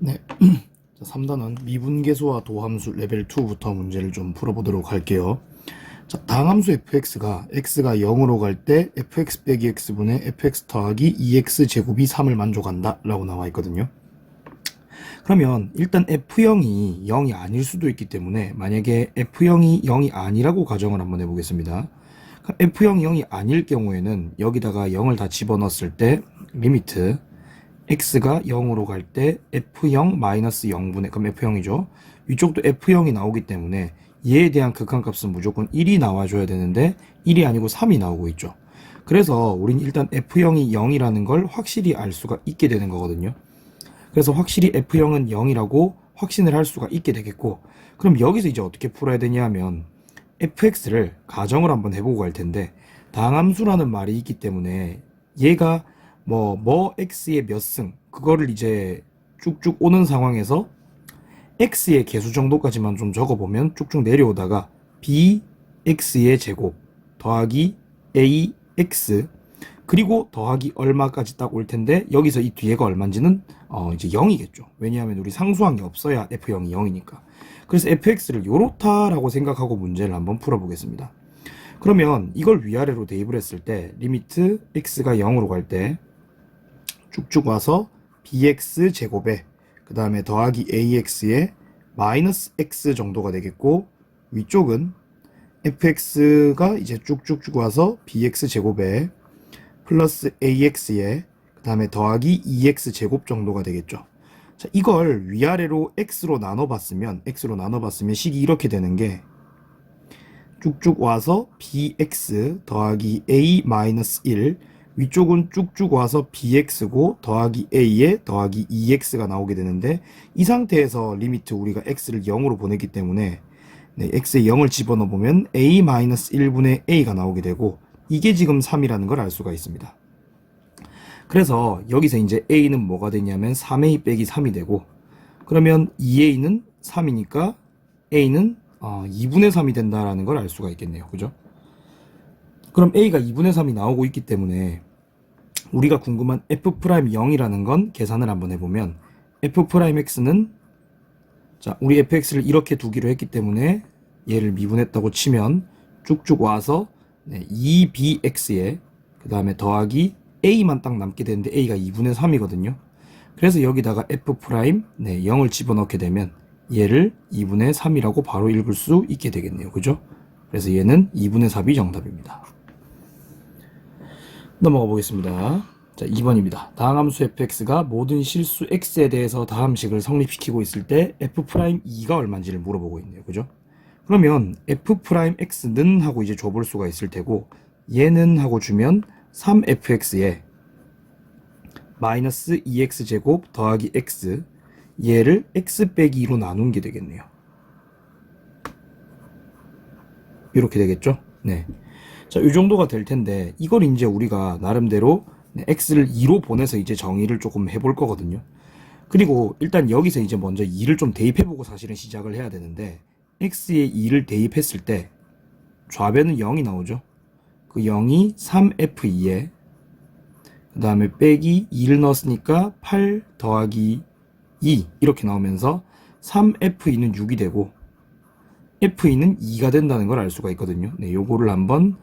네. 자, 3단원 미분계수와 도함수 레벨 2부터 문제를 좀 풀어보도록 할게요. 자, 다항함수 fx가 x가 0으로 갈 때 fx 빼기 x분의 fx 더하기 2x 제곱이 3을 만족한다 라고 나와 있거든요. 그러면 일단 f0이 0이 아닐 수도 있기 때문에 만약에 f0이 0이 아니라고 가정을 한번 해보겠습니다. f0이 0이 아닐 경우에는 여기다가 0을 다 집어넣었을 때 리미트 x가 0으로 갈 때 f0-0분의 그럼 f0이죠. 위쪽도 f0이 나오기 때문에 얘에 대한 극한값은 무조건 1이 나와줘야 되는데 1이 아니고 3이 나오고 있죠. 그래서 우린 일단 f0이 0이라는 걸 확실히 알 수가 있게 되는 거거든요. 그래서 확실히 f0은 0이라고 확신을 할 수가 있게 되겠고, 그럼 여기서 이제 어떻게 풀어야 되냐 하면 fx를 가정을 한번 해보고 갈 텐데, 다항함수라는 말이 있기 때문에 얘가 뭐 x의 몇 승 그거를 이제 쭉쭉 오는 상황에서 x의 개수 정도까지만 좀 적어보면 쭉쭉 내려오다가 bx의 제곱 더하기 ax 그리고 더하기 얼마까지 딱 올 텐데, 여기서 이 뒤에가 얼마인지는 이제 0이겠죠. 왜냐하면 우리 상수항이 없어야 f0이 0이니까. 그래서 fx를 요렇다라고 생각하고 문제를 한번 풀어보겠습니다. 그러면 이걸 위아래로 대입을 했을 때 리미트 x가 0으로 갈 때 쭉쭉 와서 bx 제곱에 그 다음에 더하기 ax에 마이너스 x 정도가 되겠고, 위쪽은 fx가 이제 쭉쭉쭉 와서 bx 제곱에 플러스 ax에 그 다음에 더하기 2x 제곱 정도가 되겠죠. 자, 이걸 위아래로 x로 나눠봤으면 식이 이렇게 되는 게 쭉쭉 와서 bx 더하기 a 마이너스 1, 위쪽은 쭉쭉 와서 bx고 더하기 a에 더하기 2x가 나오게 되는데, 이 상태에서 리미트 우리가 x를 0으로 보냈기 때문에 x에 0을 집어넣어 보면 a 마이너스 1분의 a가 나오게 되고, 이게 지금 3이라는 걸 알 수가 있습니다. 그래서 여기서 이제 a는 뭐가 되냐면 3a 빼기 3이 되고, 그러면 2a는 3이니까 a는 2분의 3이 된다라는 걸 알 수가 있겠네요. 그죠? 그럼 a가 2분의 3이 나오고 있기 때문에 우리가 궁금한 f'0이라는 건 계산을 한번 해보면 f'x는, 자, 우리 fx를 이렇게 두기로 했기 때문에 얘를 미분했다고 치면 쭉쭉 와서 2bx에 그 다음에 더하기 a만 딱 남게 되는데 a가 2분의 3이거든요. 그래서 여기다가 f' 0을 집어넣게 되면 얘를 2분의 3이라고 바로 읽을 수 있게 되겠네요. 그죠? 그래서 얘는 2분의 3이 정답입니다. 넘어가 보겠습니다. 자, 2번입니다. 다항함수 fx가 모든 실수 x에 대해서 다함식을 성립시키고 있을 때 f'2가 얼마인지를 물어보고 있네요. 그죠? 그러면 f'x는 하고 이제 줘볼 수가 있을 테고, 얘는 하고 주면 3fx에 마이너스 2x제곱 더하기 x, 얘를 x 빼기 2로 나눈 게 되겠네요. 이렇게 되겠죠? 네. 자, 이 정도가 될 텐데, 이걸 이제 우리가 나름대로 x를 2로 보내서 이제 정의를 조금 해볼 거거든요. 그리고 일단 여기서 이제 먼저 2를 좀 대입해보고 사실은 시작을 해야 되는데, x에 2를 대입했을 때 좌변은 0이 나오죠. 그 0이 3f2에 그 다음에 빼기 2를 넣었으니까 8 더하기 2 이렇게 나오면서 3f2는 6이 되고 f2는 2가 된다는 걸 알 수가 있거든요. 네, 요거를 한번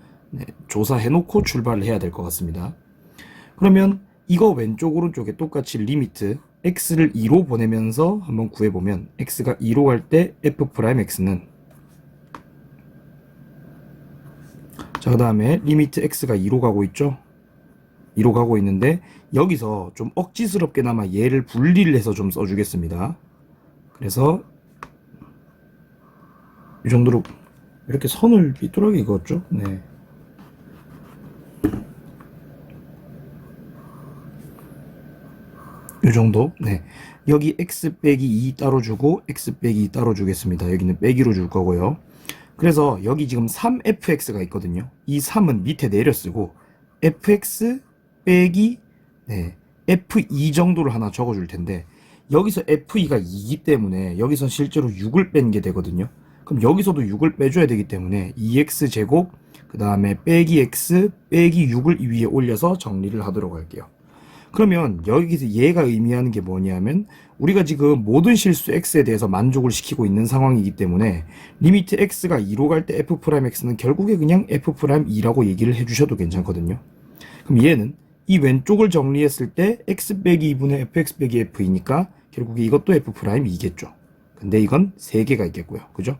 조사해 놓고 출발을 해야 될 것 같습니다. 그러면 이거 왼쪽 오른쪽에 똑같이 리미트 x를 2로 보내면서 한번 구해보면 x가 2로 갈 때 f'x는, 자, 그 다음에 리미트 x가 2로 가고 있죠. 2로 가고 있는데 여기서 좀 억지스럽게나마 얘를 분리를 해서 좀 써주겠습니다. 그래서 이 정도로 이렇게 선을 삐뚤하게 그었죠. 네. 이 정도. 네. 여기 x 빼기 2 따로 주고 x 빼기 2 따로 주겠습니다. 여기는 빼기로 줄 거고요. 그래서 여기 지금 3fx가 있거든요. 이 3은 밑에 내려 쓰고 fx 빼기 f2 정도를 하나 적어 줄 텐데, 여기서 f2가 2이기 때문에 여기서 실제로 6을 뺀 게 되거든요. 그럼 여기서도 6을 빼줘야 되기 때문에 2x 제곱 그 다음에 빼기 x 빼기 6을 위에 올려서 정리를 하도록 할게요. 그러면 여기서 얘가 의미하는 게 뭐냐면 우리가 지금 모든 실수 x에 대해서 만족을 시키고 있는 상황이기 때문에 리미트 x가 2로 갈 때 f'x는 결국에 그냥 f'2라고 얘기를 해주셔도 괜찮거든요. 그럼 얘는 이 왼쪽을 정리했을 때 x 빼기 2분의 fx 빼기 f이니까 결국에 이것도 f'2겠죠. 근데 이건 3개가 있겠고요. 그죠?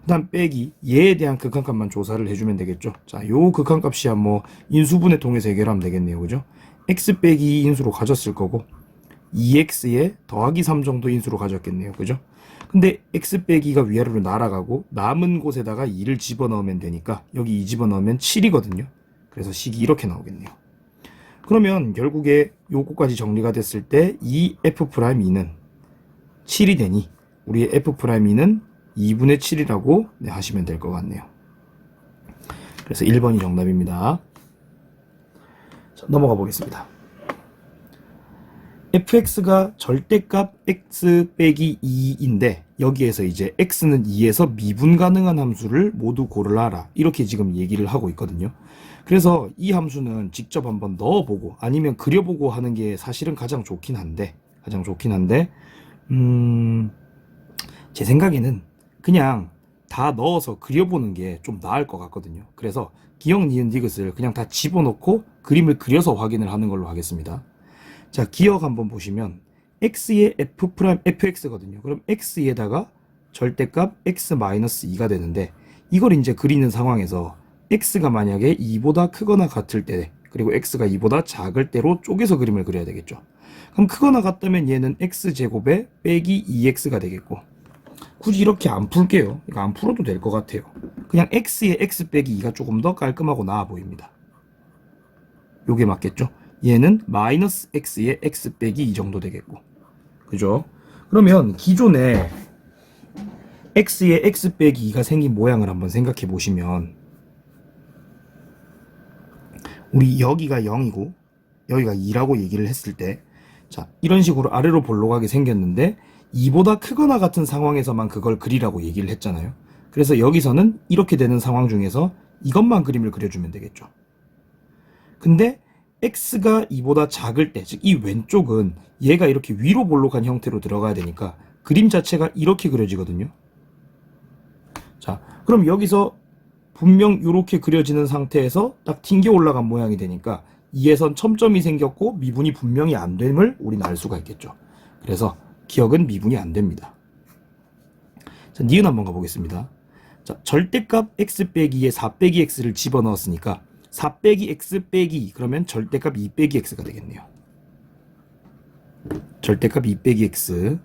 그 다음 빼기 얘에 대한 극한값만 조사를 해주면 되겠죠. 자, 요 극한값이야 뭐 인수분해 통해서 해결하면 되겠네요. 그죠? x 빼기 2 인수로 가졌을 거고 2x에 더하기 3 정도 인수로 가졌겠네요. 그죠? 근데 x 빼기가 위아래로 날아가고 남은 곳에다가 2를 집어넣으면 되니까 여기 2 집어넣으면 7이거든요. 그래서 식이 이렇게 나오겠네요. 그러면 결국에 요거까지 정리가 됐을 때 이 f'2는 7이 되니 우리의 f'2는 2분의 7이라고 하시면 될 것 같네요. 그래서 1번이 정답입니다. 자, 넘어가 보겠습니다. fx가 절대값 x 빼기 2인데 여기에서 이제 x는 2에서 미분 가능한 함수를 모두 고르라 이렇게 지금 얘기를 하고 있거든요. 그래서 이 함수는 직접 한번 넣어보고 아니면 그려보고 하는 게 사실은 가장 좋긴 한데 제 생각에는 그냥 다 넣어서 그려보는 게 좀 나을 것 같거든요. 그래서 기억, 니은, 디귿을 그냥 다 집어넣고 그림을 그려서 확인을 하는 걸로 하겠습니다. 자, 기억 한번 보시면 x의 fx거든요. 그럼 x에다가 절대값 x-2가 되는데 이걸 이제 그리는 상황에서 x가 만약에 2보다 크거나 같을 때 그리고 x가 2보다 작을 때로 쪼개서 그림을 그려야 되겠죠. 그럼 크거나 같다면 얘는 x제곱에 빼기 2x가 되겠고 굳이 이렇게 안 풀게요. 이거 안 풀어도 될 것 같아요. 그냥 x의 x 빼기 2가 조금 더 깔끔하고 나아 보입니다. 요게 맞겠죠? 얘는 마이너스 x의 x 빼기 2 정도 되겠고 그죠? 그러면 기존에 x의 x 빼기 2가 생긴 모양을 한번 생각해 보시면 우리 여기가 0이고 여기가 2라고 얘기를 했을 때 자, 이런 식으로 아래로 볼록하게 생겼는데 2보다 크거나 같은 상황에서만 그걸 그리라고 얘기를 했잖아요. 그래서 여기서는 이렇게 되는 상황 중에서 이것만 그림을 그려주면 되겠죠. 근데 x가 2보다 작을 때, 즉 이 왼쪽은 얘가 이렇게 위로 볼록한 형태로 들어가야 되니까 그림 자체가 이렇게 그려지거든요. 자, 그럼 여기서 분명 이렇게 그려지는 상태에서 딱 튕겨 올라간 모양이 되니까 2에선 첨점이 생겼고 미분이 분명히 안 됨을 우리는 알 수가 있겠죠. 그래서 기억은 미분이 안 됩니다. 자, 니은 한번 가보겠습니다. 자, 절대값 x 빼기에 4 빼기 x를 집어넣었으니까 4 빼기 x 빼기 2 그러면 절대값 2 빼기 x가 되겠네요. 절대값 2 빼기 x.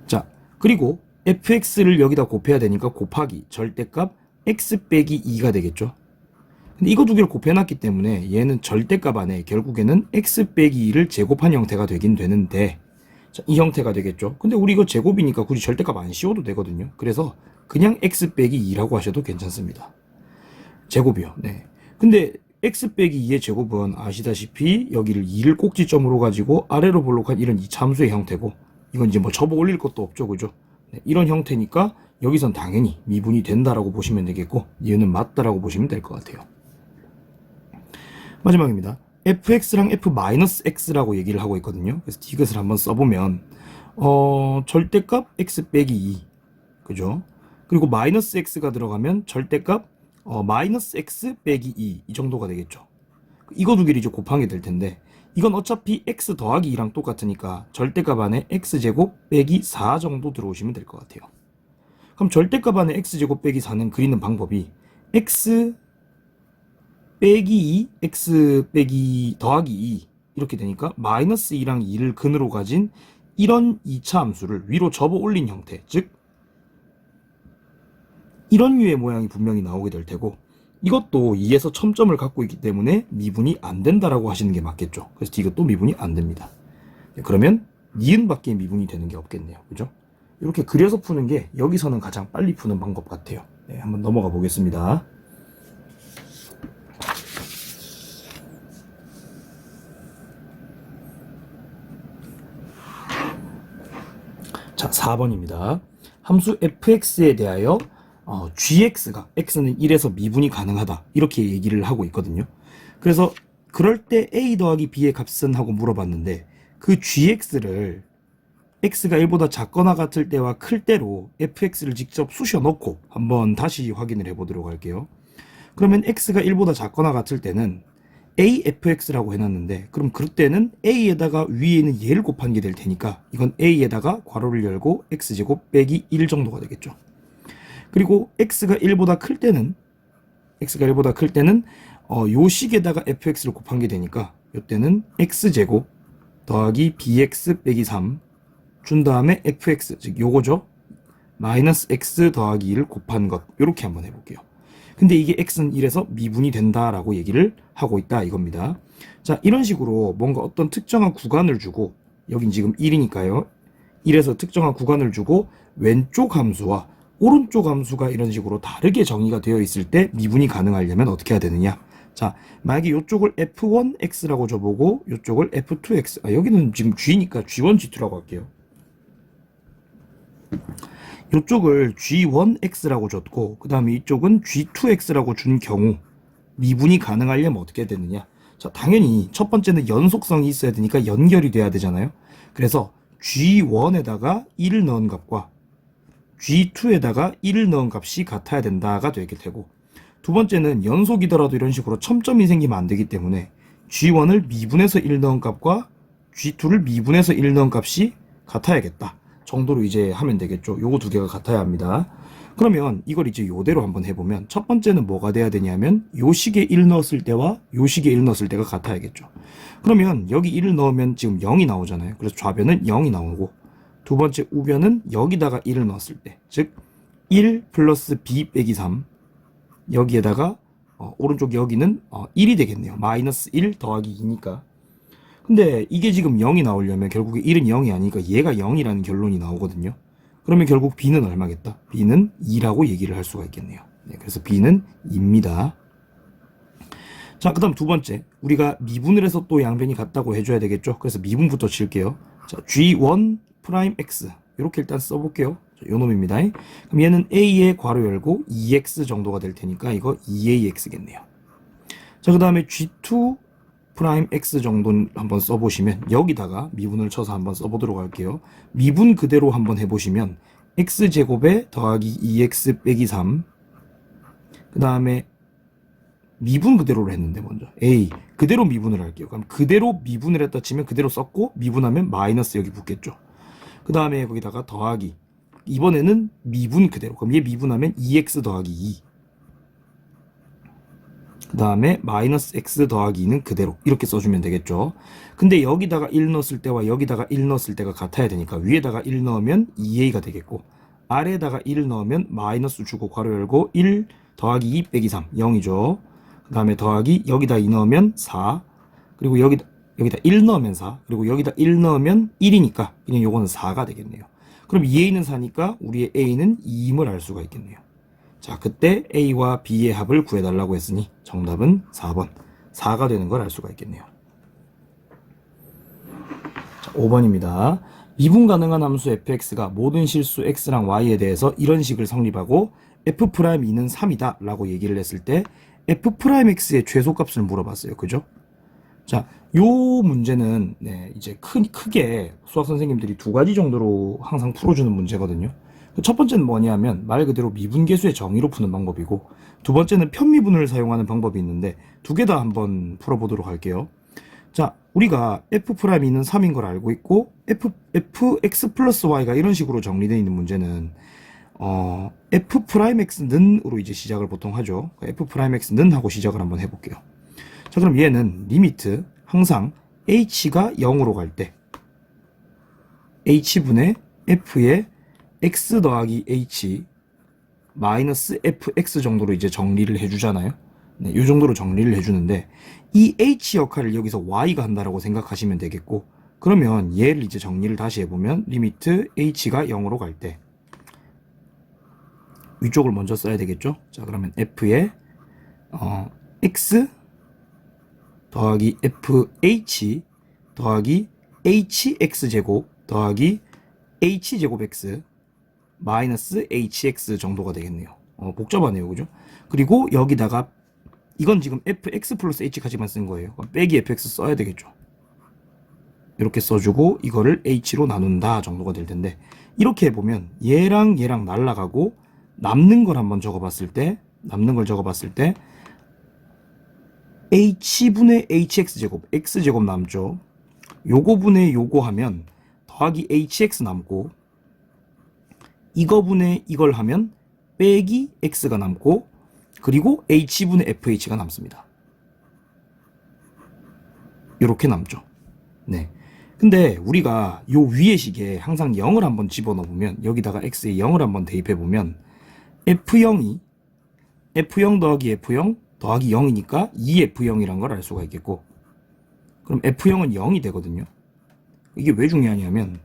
자, 그리고 fx를 여기다 곱해야 되니까 곱하기 절대값 x 빼기 2가 되겠죠. 근데 이거 두 개를 곱해놨기 때문에 얘는 절대값 안에 결국에는 x 빼기 2를 제곱한 형태가 되긴 되는데 자, 이 형태가 되겠죠. 근데 우리 이거 제곱이니까 굳이 절대값 안 씌워도 되거든요. 그래서 그냥 x 빼기 2라고 하셔도 괜찮습니다. 제곱이요. 네. 근데 x 빼기 2의 제곱은 아시다시피 여기를 2를 꼭지점으로 가지고 아래로 볼록한 이런 2차 함수의 형태고 이건 이제 뭐 접어 올릴 것도 없죠. 그죠? 네, 이런 형태니까 여기선 당연히 미분이 된다라고 보시면 되겠고 얘는 맞다라고 보시면 될 것 같아요. 마지막입니다. fx랑 f-x라고 얘기를 하고 있거든요. 그래서 디귿을 한번 써보면 절대값 x 빼기 2 그죠? 그리고 마이너스 x가 들어가면 절대값 마이너스 x 빼기 2 이 정도가 되겠죠. 이거 두 개를 이제 곱하게 될 텐데 이건 어차피 x 더하기 2랑 똑같으니까 절대값 안에 x제곱 빼기 4 정도 들어오시면 될 것 같아요. 그럼 절대값 안에 x제곱 빼기 4는 그리는 방법이 x 빼기 2, x 빼기 더하기 2 이렇게 되니까 마이너스 2랑 2를 근으로 가진 이런 2차 함수를 위로 접어 올린 형태, 즉 이런 류의 모양이 분명히 나오게 될 테고 이것도 2에서 첨점을 갖고 있기 때문에 미분이 안 된다라고 하시는 게 맞겠죠. 그래서 이것도 미분이 안 됩니다. 그러면 니은밖에 미분이 되는 게 없겠네요. 그죠? 이렇게 그려서 푸는 게 여기서는 가장 빨리 푸는 방법 같아요. 네, 한번 넘어가 보겠습니다. 자, 4번입니다. 함수 fx에 대하여 gx가 x는 1에서 미분이 가능하다 이렇게 얘기를 하고 있거든요. 그래서 그럴 때 a 더하기 b의 값은 하고 물어봤는데 그 gx를 x가 1보다 작거나 같을 때와 클 때로 fx를 직접 쑤셔 넣고 한번 다시 확인을 해보도록 할게요. 그러면 x가 1보다 작거나 같을 때는 afx라고 해놨는데 그럼 그때는 a에다가 위에 있는 얘를 곱한 게 될 테니까 이건 a에다가 괄호를 열고 x제곱 빼기 1 정도가 되겠죠. 그리고 x가 1보다 클 때는 요 식에다가 fx를 곱한 게 되니까 이때는 x제곱 더하기 bx 빼기 3 준 다음에 fx 즉 요거죠. 마이너스 x 더하기 1을 곱한 것 이렇게 한번 해볼게요. 근데 이게 x는 1에서 미분이 된다라고 얘기를 하고 있다 이겁니다. 자, 이런 식으로 뭔가 어떤 특정한 구간을 주고 여긴 지금 1이니까요. 1에서 특정한 구간을 주고 왼쪽 함수와 오른쪽 함수가 이런 식으로 다르게 정의가 되어 있을 때 미분이 가능하려면 어떻게 해야 되느냐. 자, 만약에 이쪽을 f1x라고 줘보고 이쪽을 f2x 여기는 지금 g니까 g1, g2라고 할게요. 이쪽을 g1x라고 줬고 그 다음에 이쪽은 g2x라고 준 경우 미분이 가능하려면 어떻게 되느냐. 자, 당연히 첫 번째는 연속성이 있어야 되니까 연결이 돼야 되잖아요. 그래서 g1에다가 1을 넣은 값과 g2에다가 1을 넣은 값이 같아야 된다가 되게 되고 두 번째는 연속이더라도 이런 식으로 첨점이 생기면 안 되기 때문에 g1을 미분해서 1 넣은 값과 g2를 미분해서 1 넣은 값이 같아야겠다 정도로 이제 하면 되겠죠. 요거 두 개가 같아야 합니다. 그러면 이걸 이제 요대로 한번 해보면 첫 번째는 뭐가 돼야 되냐면 요 식에 1 넣었을 때와 요 식에 1 넣었을 때가 같아야겠죠. 그러면 여기 1을 넣으면 지금 0이 나오잖아요. 그래서 좌변은 0이 나오고 두 번째 우변은 여기다가 1을 넣었을 때 즉 1 플러스 b 빼기 3 여기에다가 오른쪽 여기는 1이 되겠네요. 마이너스 1 더하기 2니까. 근데 이게 지금 0이 나오려면 결국에 1은 0이 아니니까 얘가 0이라는 결론이 나오거든요. 그러면 결국 b는 얼마겠다? b는 2라고 얘기를 할 수가 있겠네요. 네, 그래서 b는 2입니다. 자, 그 다음 두 번째. 우리가 미분을 해서 또 양변이 같다고 해줘야 되겠죠. 그래서 미분부터 칠게요. 자, g1 프라임 x 이렇게 일단 써볼게요. 자, 요 놈입니다. 그럼 얘는 a에 괄호 열고 2x 정도가 될 테니까 이거 2ax겠네요. 자, 그 다음에 g2 프라임 x 정도는 한번 써보시면 여기다가 미분을 쳐서 한번 써보도록 할게요. 미분 그대로 한번 해보시면 x제곱에 더하기 2x 빼기 3 그 다음에 미분 그대로를 했는데 먼저 a 그대로 미분을 할게요. 그럼 그대로 미분을 했다 치면 그대로 썼고 미분하면 마이너스 여기 붙겠죠. 그 다음에 거기다가 더하기 이번에는 미분 그대로 그럼 얘 미분하면 2x 더하기 2 그 다음에 마이너스 x 더하기 2는 그대로 이렇게 써주면 되겠죠. 근데 여기다가 1 넣었을 때와 여기다가 1 넣었을 때가 같아야 되니까 위에다가 1 넣으면 2a가 되겠고 아래에다가 1을 넣으면 마이너스 주고 괄호 열고 1 더하기 2 빼기 3 0이죠. 그 다음에 더하기 여기다 2 넣으면 4 그리고 여기다 1 넣으면 4 그리고 여기다 1 넣으면 1이니까 그냥 요거는 4가 되겠네요. 그럼 2a는 4니까 우리의 a는 2임을 알 수가 있겠네요. 자, 그때 a와 b의 합을 구해달라고 했으니 정답은 4번 4가 되는 걸 알 수가 있겠네요. 자, 5번입니다. 미분 가능한 함수 fx가 모든 실수 x랑 y에 대해서 이런 식을 성립하고 f'2는 3이다 라고 얘기를 했을 때 f'x의 최소값을 물어봤어요. 그죠? 자, 요 문제는 이제 크게 수학 선생님들이 두 가지 정도로 항상 풀어주는 문제거든요. 첫 번째는 뭐냐면 말 그대로 미분계수의 정의로 푸는 방법이고 두 번째는 편미분을 사용하는 방법이 있는데 두 개 다 한번 풀어보도록 할게요. 자, 우리가 f'는 3인 걸 알고 있고 fx 플러스 y가 이런 식으로 정리되어 있는 문제는 f'x는 으로 이제 시작을 보통 하죠. f'x는 하고 시작을 한번 해볼게요. 자, 그럼 얘는 리미트 항상 h가 0으로 갈 때 h분의 f의 x 더하기 h 마이너스 fx 정도로 이제 정리를 해주잖아요. 네, 이 정도로 정리를 해주는데 이 h 역할을 여기서 y가 한다라고 생각하시면 되겠고 그러면 얘를 이제 정리를 다시 해보면 리미트 h가 0으로 갈 때 위쪽을 먼저 써야 되겠죠. 자, 그러면 f의 x 더하기 fh 더하기 hx제곱 더하기 h제곱 x 마이너스 hx 정도가 되겠네요. 복잡하네요. 그죠? 그리고 여기다가 이건 지금 fx 플러스 h까지만 쓴 거예요. 빼기 fx 써야 되겠죠. 이렇게 써주고 이거를 h로 나눈다 정도가 될 텐데, 이렇게 해보면 얘랑 얘랑 날라가고 남는 걸 한번 적어봤을 때 h분의 hx제곱, x제곱 남죠. 요거 분의 요거 하면 더하기 hx 남고, 이거 분의 이걸 하면 빼기 x가 남고, 그리고 h분의 fh가 남습니다. 요렇게 남죠. 네. 근데 우리가 요 위의 식에 항상 0을 한번 집어넣으면, 여기다가 x에 0을 한번 대입해보면 f0이 f0 더하기 f0 더하기 0이니까 2f0이란 걸 알 수가 있겠고, 그럼 f0은 0이 되거든요. 이게 왜 중요하냐면,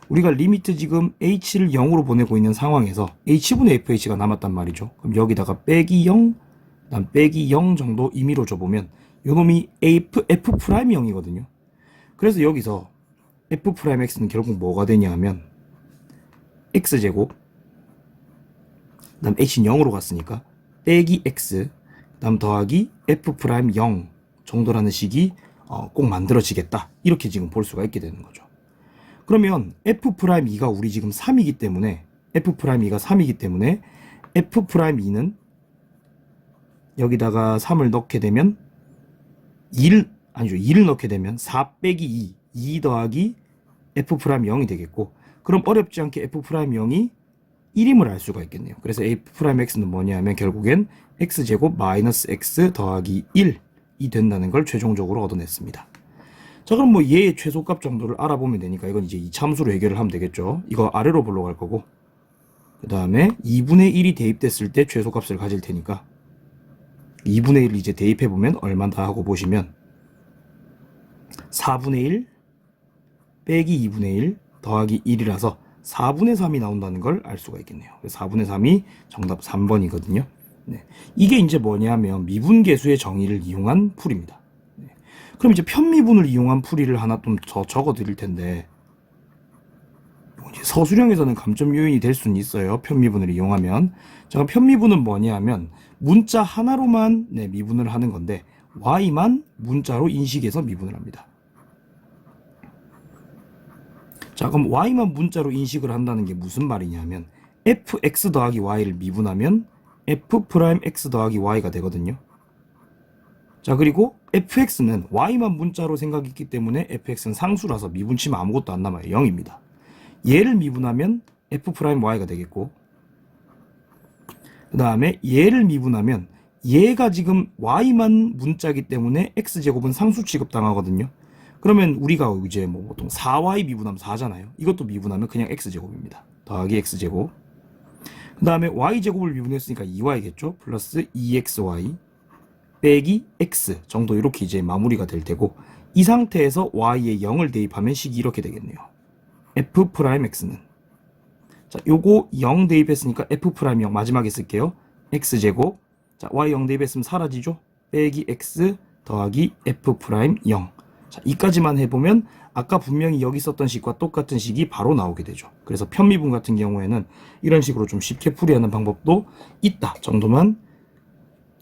우리가 리미트 지금 h를 0으로 보내고 있는 상황에서 h분의 fh가 남았단 말이죠. 그럼 여기다가 빼기 0, 그다음 빼기 0 정도 임의로 줘보면 요놈이 f 프라임이 0이거든요. 그래서 여기서 f 프라임 x는 결국 뭐가 되냐 하면 x제곱, 그다음 h는 0으로 갔으니까 빼기 x, 그다음 더하기 f 프라임 0 정도라는 식이 꼭 만들어지겠다, 이렇게 지금 볼 수가 있게 되는 거죠. 그러면 f 프라임 2가 우리 지금 3이기 때문에 f 프라임 2가 3이기 때문에 f 프라임 2는 여기다가 3을 넣게 되면 2를 넣게 되면 4 빼기 2 더하기 f 프라임 0이 되겠고, 그럼 어렵지 않게 f 프라임 0이 1임을 알 수가 있겠네요. 그래서 f 프라임 x는 뭐냐 하면 결국엔 x제곱 마이너스 x 더하기 1이 된다는 걸 최종적으로 얻어냈습니다. 자, 그럼 뭐 얘의 최소값 정도를 알아보면 되니까 이건 이제 이 참수로 해결을 하면 되겠죠. 이거 아래로 불러갈 거고, 그 다음에 2분의 1이 대입됐을 때 최소값을 가질 테니까 2분의 1을 이제 대입해보면 얼마다 하고 보시면 4분의 1 빼기 2분의 1 더하기 1이라서 4분의 3이 나온다는 걸 알 수가 있겠네요. 4분의 3이 정답 3번이거든요. 네. 이게 이제 뭐냐면 미분계수의 정의를 이용한 풀입니다. 네. 그럼 이제 편미분을 이용한 풀이를 하나 좀 더 적어 드릴 텐데, 서술형에서는 감점 요인이 될 수는 있어요. 편미분을 이용하면. 자, 편미분은 뭐냐 하면 문자 하나로만 미분을 하는 건데 y만 문자로 인식해서 미분을 합니다. 자, 그럼 y만 문자로 인식을 한다는 게 무슨 말이냐면 fx 더하기 y를 미분하면 f 프라임 x 더하기 y가 되거든요. 자, 그리고 fx는 y만 문자로 생각했기 때문에 fx는 상수라서 미분치면 아무것도 안 남아요. 0입니다. 얘를 미분하면 f 프라임 y가 되겠고, 그 다음에 얘를 미분하면 얘가 지금 y만 문자이기 때문에 x제곱은 상수 취급당하거든요. 그러면 우리가 이제 뭐 보통 4y 미분하면 4잖아요. 이것도 미분하면 그냥 x제곱입니다. 더하기 x제곱. 그 다음에 y제곱을 미분했으니까 2y겠죠. 플러스 2xy 빼기 x 정도, 이렇게 이제 마무리가 될 테고, 이 상태에서 y에 0을 대입하면 식이 이렇게 되겠네요. f 프라임 x는, 자, 요거 0 대입했으니까 f 프라임 0 마지막에 쓸게요. x제곱, 자, y 0 대입했으면 사라지죠. 빼기 x 더하기 f 프라임 0. 자, 이까지만 해보면 아까 분명히 여기 썼던 식과 똑같은 식이 바로 나오게 되죠. 그래서 편미분 같은 경우에는 이런 식으로 좀 쉽게 풀이하는 방법도 있다 정도만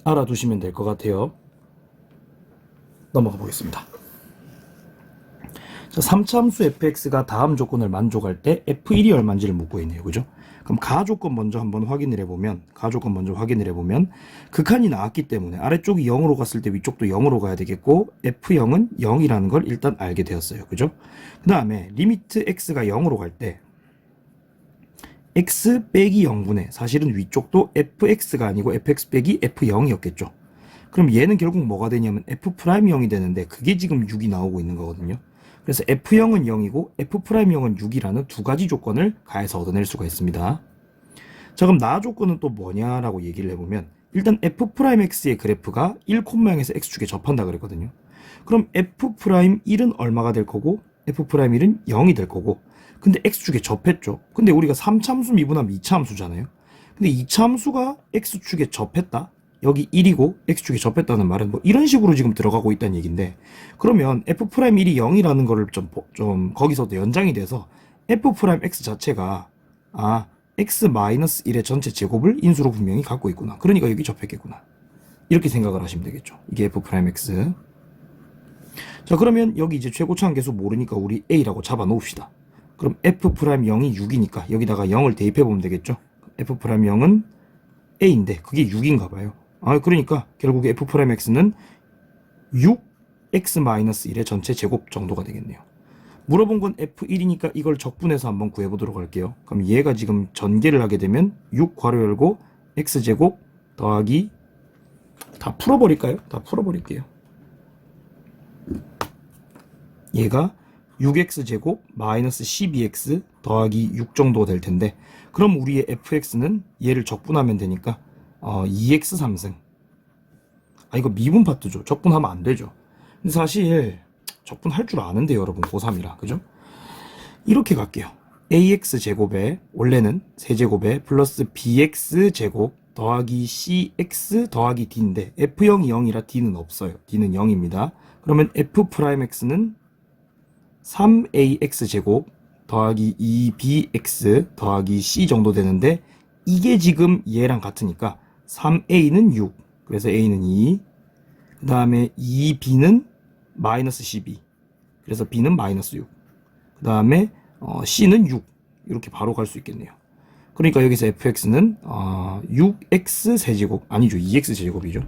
알아두시면 될 것 같아요. 넘어가 보겠습니다. 자, 3차함수 fx가 다음 조건을 만족할 때 f1이 얼마인지를 묻고 있네요. 그죠? 그럼 가조건 먼저 한번 확인을 해보면, 극한이 나왔기 때문에 아래쪽이 0으로 갔을 때 위쪽도 0으로 가야 되겠고, f0은 0이라는 걸 일단 알게 되었어요. 그죠? 그 다음에 리미트 x가 0으로 갈 때 x 빼기 0분의, 사실은 위쪽도 fx가 아니고 fx 빼기 f0이었겠죠. 그럼 얘는 결국 뭐가 되냐면 f 프라임 0이 되는데, 그게 지금 6이 나오고 있는 거거든요. 그래서 f0은 0이고 f 프라임 0은 6이라는 두 가지 조건을 가해서 얻어낼 수가 있습니다. 자, 그럼 나 조건은 또 뭐냐라고 얘기를 해보면, 일단 f 프라임 x의 그래프가 1,0에서 x축에 접한다 그랬거든요. 그럼 f 프라임 1은 얼마가 될 거고 f 프라임 1은 0이 될 거고, 근데 x축에 접했죠. 근데 우리가 3차함수 미분하면 2차함수잖아요. 근데 2차함수가 x축에 접했다, 여기 1이고 x축에 접했다는 말은 뭐 이런 식으로 지금 들어가고 있다는 얘기인데, 그러면 f 프라임 1이 0이라는 거를 좀 거기서도 연장이 돼서 f 프라임 x 자체가 x 마이너스 1의 전체 제곱을 인수로 분명히 갖고 있구나. 그러니까 여기 접했겠구나. 이렇게 생각을 하시면 되겠죠. 이게 f 프라임 x. 자, 그러면 여기 이제 최고차항 계수 모르니까 우리 a라고 잡아 놓읍시다. 그럼 f 프라임 0이 6이니까 여기다가 0을 대입해 보면 되겠죠. f 프라임 0은 a인데 그게 6인가 봐요. 그러니까 결국 f 프라임 x는 6x-1의 전체 제곱 정도가 되겠네요. 물어본 건 f1이니까 이걸 적분해서 한번 구해보도록 할게요. 그럼 얘가 지금 전개를 하게 되면 6 괄호 열고 x제곱 더하기 다 풀어버릴까요? 다 풀어버릴게요. 얘가 6x제곱 마이너스 12x 더하기 6 정도 될 텐데, 그럼 우리의 fx는 얘를 적분하면 되니까 2x 3승. 이거 미분 파트죠. 적분하면 안 되죠. 근데 사실 적분할 줄 아는데 여러분, 고3이라 그죠? 이렇게 갈게요. ax 제곱에 원래는 세제곱에 플러스 bx 제곱 더하기 cx 더하기 d인데 f0이 0이라 d는 없어요. d는 0입니다. 그러면 f 프라임 x는 3ax 제곱 더하기 2bx 더하기 c 정도 되는데, 이게 지금 얘랑 같으니까 3a는 6, 그래서 a는 2, 그 다음에 2b는 마이너스 12, 그래서 b는 마이너스 6, 그 다음에 c는 6, 이렇게 바로 갈 수 있겠네요. 그러니까 여기서 fx는 6x 세제곱, 아니죠, 2x 제곱이죠.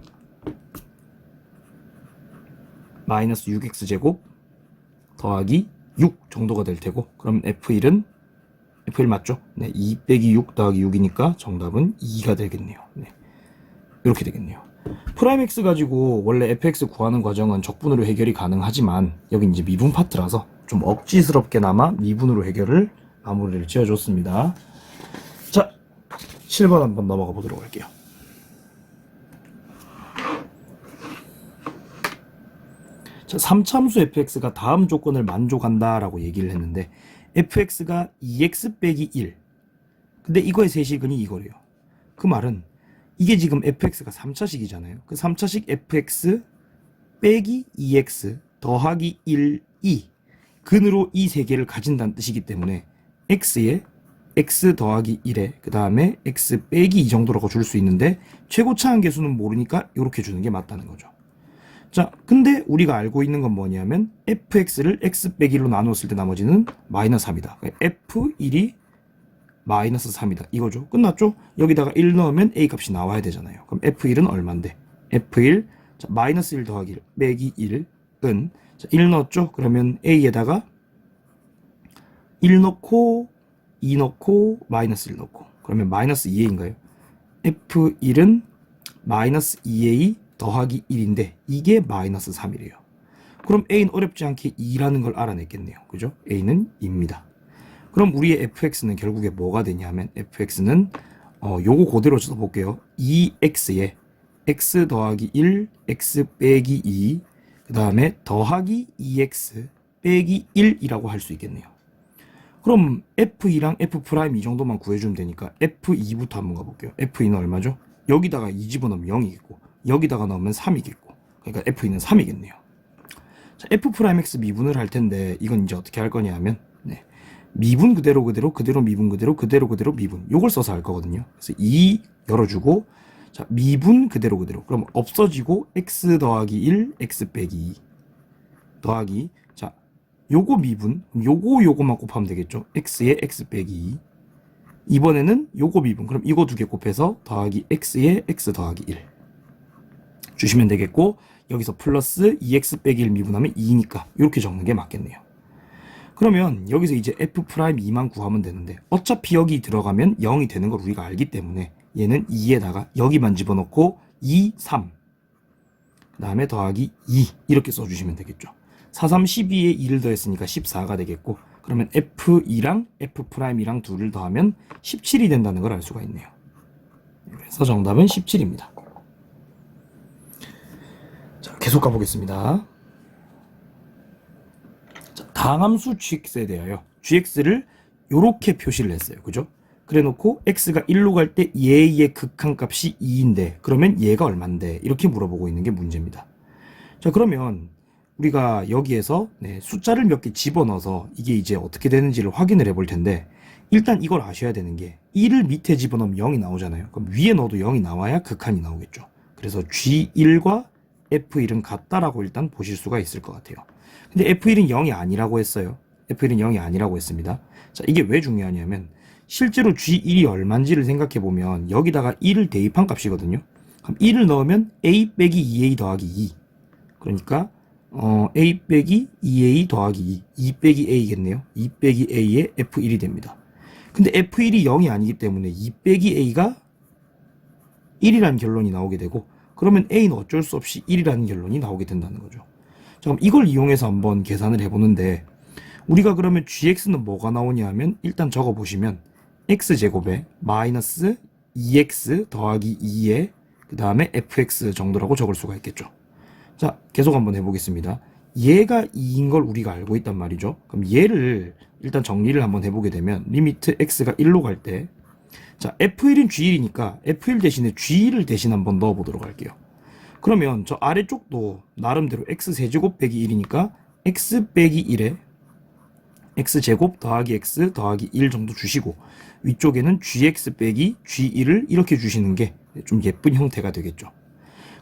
마이너스 6x 제곱 더하기 6 정도가 될 테고, 그럼 f1은 f1 맞죠? 네, 2 빼기 6 더하기 6이니까 정답은 2가 되겠네요. 네, 이렇게 되겠네요. 프라임 x 가지고 원래 fx 구하는 과정은 적분으로 해결이 가능하지만 여기 이제 미분 파트라서 좀 억지스럽게나마 미분으로 해결을 마무리를 지어줬습니다. 자, 7번 한번 넘어가 보도록 할게요. 자, 3차함수 fx가 다음 조건을 만족한다 라고 얘기를 했는데, fx가 2x 빼기 1, 근데 이거의 세식은이 이거래요. 그 말은 이게 지금 fx가 3차식이잖아요. 그 3차식 fx 빼기 2x 더하기 1이 근으로 이 세 개를 가진다는 뜻이기 때문에 x에 x 더하기 1에 그 다음에 x 빼기 2 정도라고 줄 수 있는데, 최고차항 계수는 모르니까 이렇게 주는 게 맞다는 거죠. 자, 근데 우리가 알고 있는 건 뭐냐면 fx를 x 빼기 1로 나누었을 때 나머지는 마이너스 3이다. f1이 마이너스 3이다. 이거죠. 끝났죠? 여기다가 1 넣으면 a 값이 나와야 되잖아요. 그럼 f1은 얼만데? f1, 자, 마이너스 1 더하기 1 빼기 1은, 자, 1 넣었죠? 그러면 a에다가 1 넣고 2 넣고 마이너스 1 넣고, 그러면 마이너스 2a인가요? f1은 마이너스 2a 더하기 1인데 이게 마이너스 3이래요. 그럼 a는 어렵지 않게 2라는 걸 알아냈겠네요. 그죠? a는 2입니다. 그럼 우리의 fx는 결국에 뭐가 되냐면, fx는 요거 그대로 써볼게요. 2x에 x 더하기 1, x 빼기 2, 그 다음에 더하기 2x 빼기 1이라고 할 수 있겠네요. 그럼 f2랑 f' 이 정도만 구해주면 되니까 f2부터 한번 가볼게요. f2는 얼마죠? 여기다가 2 집어넣으면 0이겠고 여기다가 넣으면 3이겠고, 그러니까 f2는 3이겠네요. 자, f'x 미분을 할 텐데 이건 이제 어떻게 할 거냐 하면, 네, 미분 그대로 미분 그대로 미분, 요걸 써서 할 거거든요. 그래서 2 열어주고, 자, 미분 그대로 그럼 없어지고 x 더하기 1, x 빼기 2 더하기, 자, 요거 미분, 요거만 곱하면 되겠죠. x에 x 빼기 2, 이번에는 요거 미분, 그럼 이거 두 개 곱해서 더하기 x에 x 더하기 1 주시면 되겠고, 여기서 플러스 2x 빼기 1 미분하면 2니까 이렇게 적는 게 맞겠네요. 그러면 여기서 이제 f'2만 구하면 되는데, 어차피 여기 들어가면 0이 되는 걸 우리가 알기 때문에 얘는 2에다가 여기만 집어넣고 2, 3, 그 다음에 더하기 2 이렇게 써주시면 되겠죠. 4, 3, 12에 2를 더했으니까 14가 되겠고, 그러면 f2랑 f'이랑 둘을 더하면 17이 된다는 걸 알 수가 있네요. 그래서 정답은 17입니다. 자, 계속 가보겠습니다. 자, 다함수 gx에 대하여 gx를 이렇게 표시를 했어요. 그죠? 그래 놓고 x가 1로 갈 때 얘의 극한값이 2인데 그러면 얘가 얼만데, 이렇게 물어보고 있는 게 문제입니다. 자, 그러면 우리가 여기에서 숫자를 몇 개 집어넣어서 이게 이제 어떻게 되는지를 확인을 해볼 텐데, 일단 이걸 아셔야 되는 게 1을 밑에 집어넣으면 0이 나오잖아요. 그럼 위에 넣어도 0이 나와야 극한이 나오겠죠. 그래서 G1과 F1은 같다라고 일단 보실 수가 있을 것 같아요. 근데 F1은 0이 아니라고 했어요. F1은 0이 아니라고 했습니다. 자, 이게 왜 중요하냐면 실제로 G1이 얼마인지를 생각해보면 여기다가 1을 대입한 값이거든요. 그럼 1을 넣으면 A 빼기 2A 더하기 2. 그러니까 A 빼기 2A 더하기 2. 2 빼기 A겠네요. 2 빼기 A의 F1이 됩니다. 근데 F1이 0이 아니기 때문에 2 빼기 A가 1이라는 결론이 나오게 되고, 그러면 A는 어쩔 수 없이 1이라는 결론이 나오게 된다는 거죠. 자, 그럼 이걸 이용해서 한번 계산을 해보는데, 우리가 그러면 gx는 뭐가 나오냐 하면 일단 적어보시면 x제곱에 마이너스 2x 더하기 2에 그 다음에 fx 정도라고 적을 수가 있겠죠. 자, 계속 한번 해보겠습니다. 얘가 2인 걸 우리가 알고 있단 말이죠. 그럼 얘를 일단 정리를 한번 해보게 되면 리미트 x가 1로 갈 때, 자, f1인 g1이니까 f1 대신에 g1을 대신 한번 넣어보도록 할게요. 그러면 저 아래쪽도 나름대로 x세제곱 빼기 1이니까 x 빼기 1에 x제곱 더하기 x 더하기 1 정도 주시고, 위쪽에는 gx 빼기 g1을 이렇게 주시는 게 좀 예쁜 형태가 되겠죠.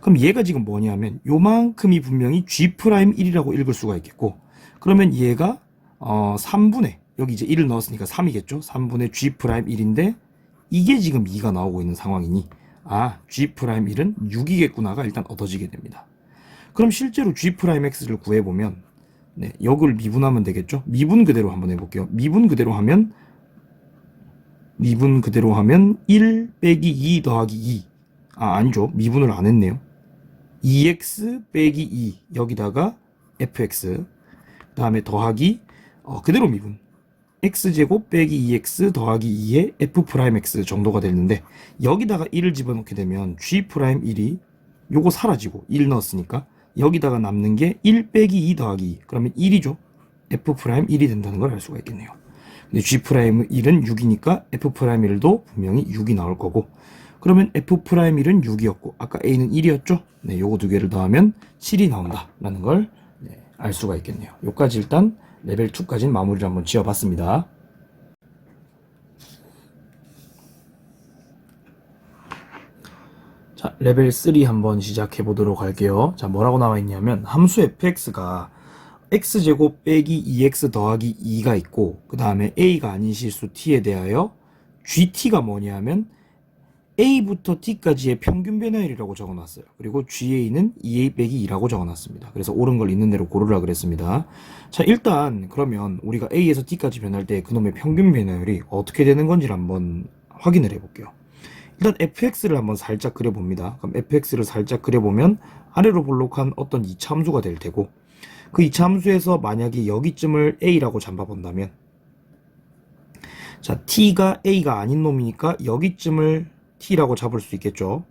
그럼 얘가 지금 뭐냐면 요만큼이 분명히 g'1이라고 읽을 수가 있겠고, 그러면 얘가 3분의, 여기 이제 1을 넣었으니까 3이겠죠. 3분의 g'1인데 이게 지금 2가 나오고 있는 상황이니, 아, g'1은 6이겠구나가 일단 얻어지게 됩니다. 그럼 실제로 g'x를 구해보면, 네, 여기를 미분하면 되겠죠. 미분 그대로 한번 해볼게요. 미분 그대로 하면 1 빼기 2 더하기 2. 아, 아니죠. 미분을 안 했네요. 2x 빼기 2 여기다가 fx, 그 다음에 더하기 그대로 미분 x제곱 빼기 2x 더하기 2의 f'x 정도가 되는데, 여기다가 1을 집어넣게 되면 g'1이 요거 사라지고 1 넣었으니까 여기다가 남는 게 1 빼기 2 더하기 2. 그러면 1이죠. F'1이 된다는 걸 알 수가 있겠네요. 근데 G'1은 6이니까 F'1도 분명히 6이 나올 거고, 그러면 F'1은 6이었고, 아까 A는 1이었죠? 네, 요거 두 개를 더하면 7이 나온다라는 걸 알 수가 있겠네요. 요까지 일단 레벨 2까지는 마무리를 한번 지어봤습니다. 자, 레벨 3 한번 시작해 보도록 할게요. 자, 뭐라고 나와 있냐면 함수 fx가 x제곱 빼기 2x 더하기 2가 있고, 그 다음에 a가 아닌 실수 t에 대하여 gt가 뭐냐면 a부터 t까지의 평균 변화율이라고 적어놨어요. 그리고 ga는 2a 빼기 2라고 적어놨습니다. 그래서 옳은 걸 있는 대로 고르라 그랬습니다. 자, 일단 그러면 우리가 a에서 t까지 변할 때 그놈의 평균 변화율이 어떻게 되는 건지를 한번 확인을 해볼게요. 일단 fx를 한번 살짝 그려봅니다. 그럼 fx를 살짝 그려보면 아래로 볼록한 어떤 2차 함수가 될 테고, 그 2차 함수에서 만약에 여기쯤을 a라고 잡아본다면, 자, t가 a가 아닌 놈이니까 여기쯤을 t라고 잡을 수 있겠죠.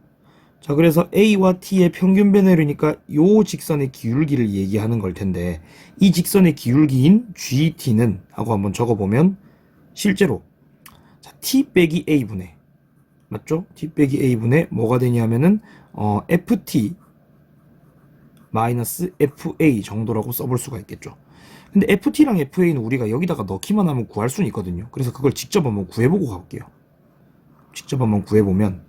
자, 그래서 a와 t의 평균 변화율이니까 요 직선의 기울기를 얘기하는 걸 텐데, 이 직선의 기울기인 gt는 하고 한번 적어보면 실제로 자, t 빼기 a분의, 맞죠? t 빼기 a분의 뭐가 되냐면은 ft 마이너스 fa 정도라고 써볼 수가 있겠죠. 근데 ft랑 fa는 우리가 여기다가 넣기만 하면 구할 수는 있거든요. 그래서 그걸 직접 한번 구해보고 가볼게요. 직접 한번 구해보면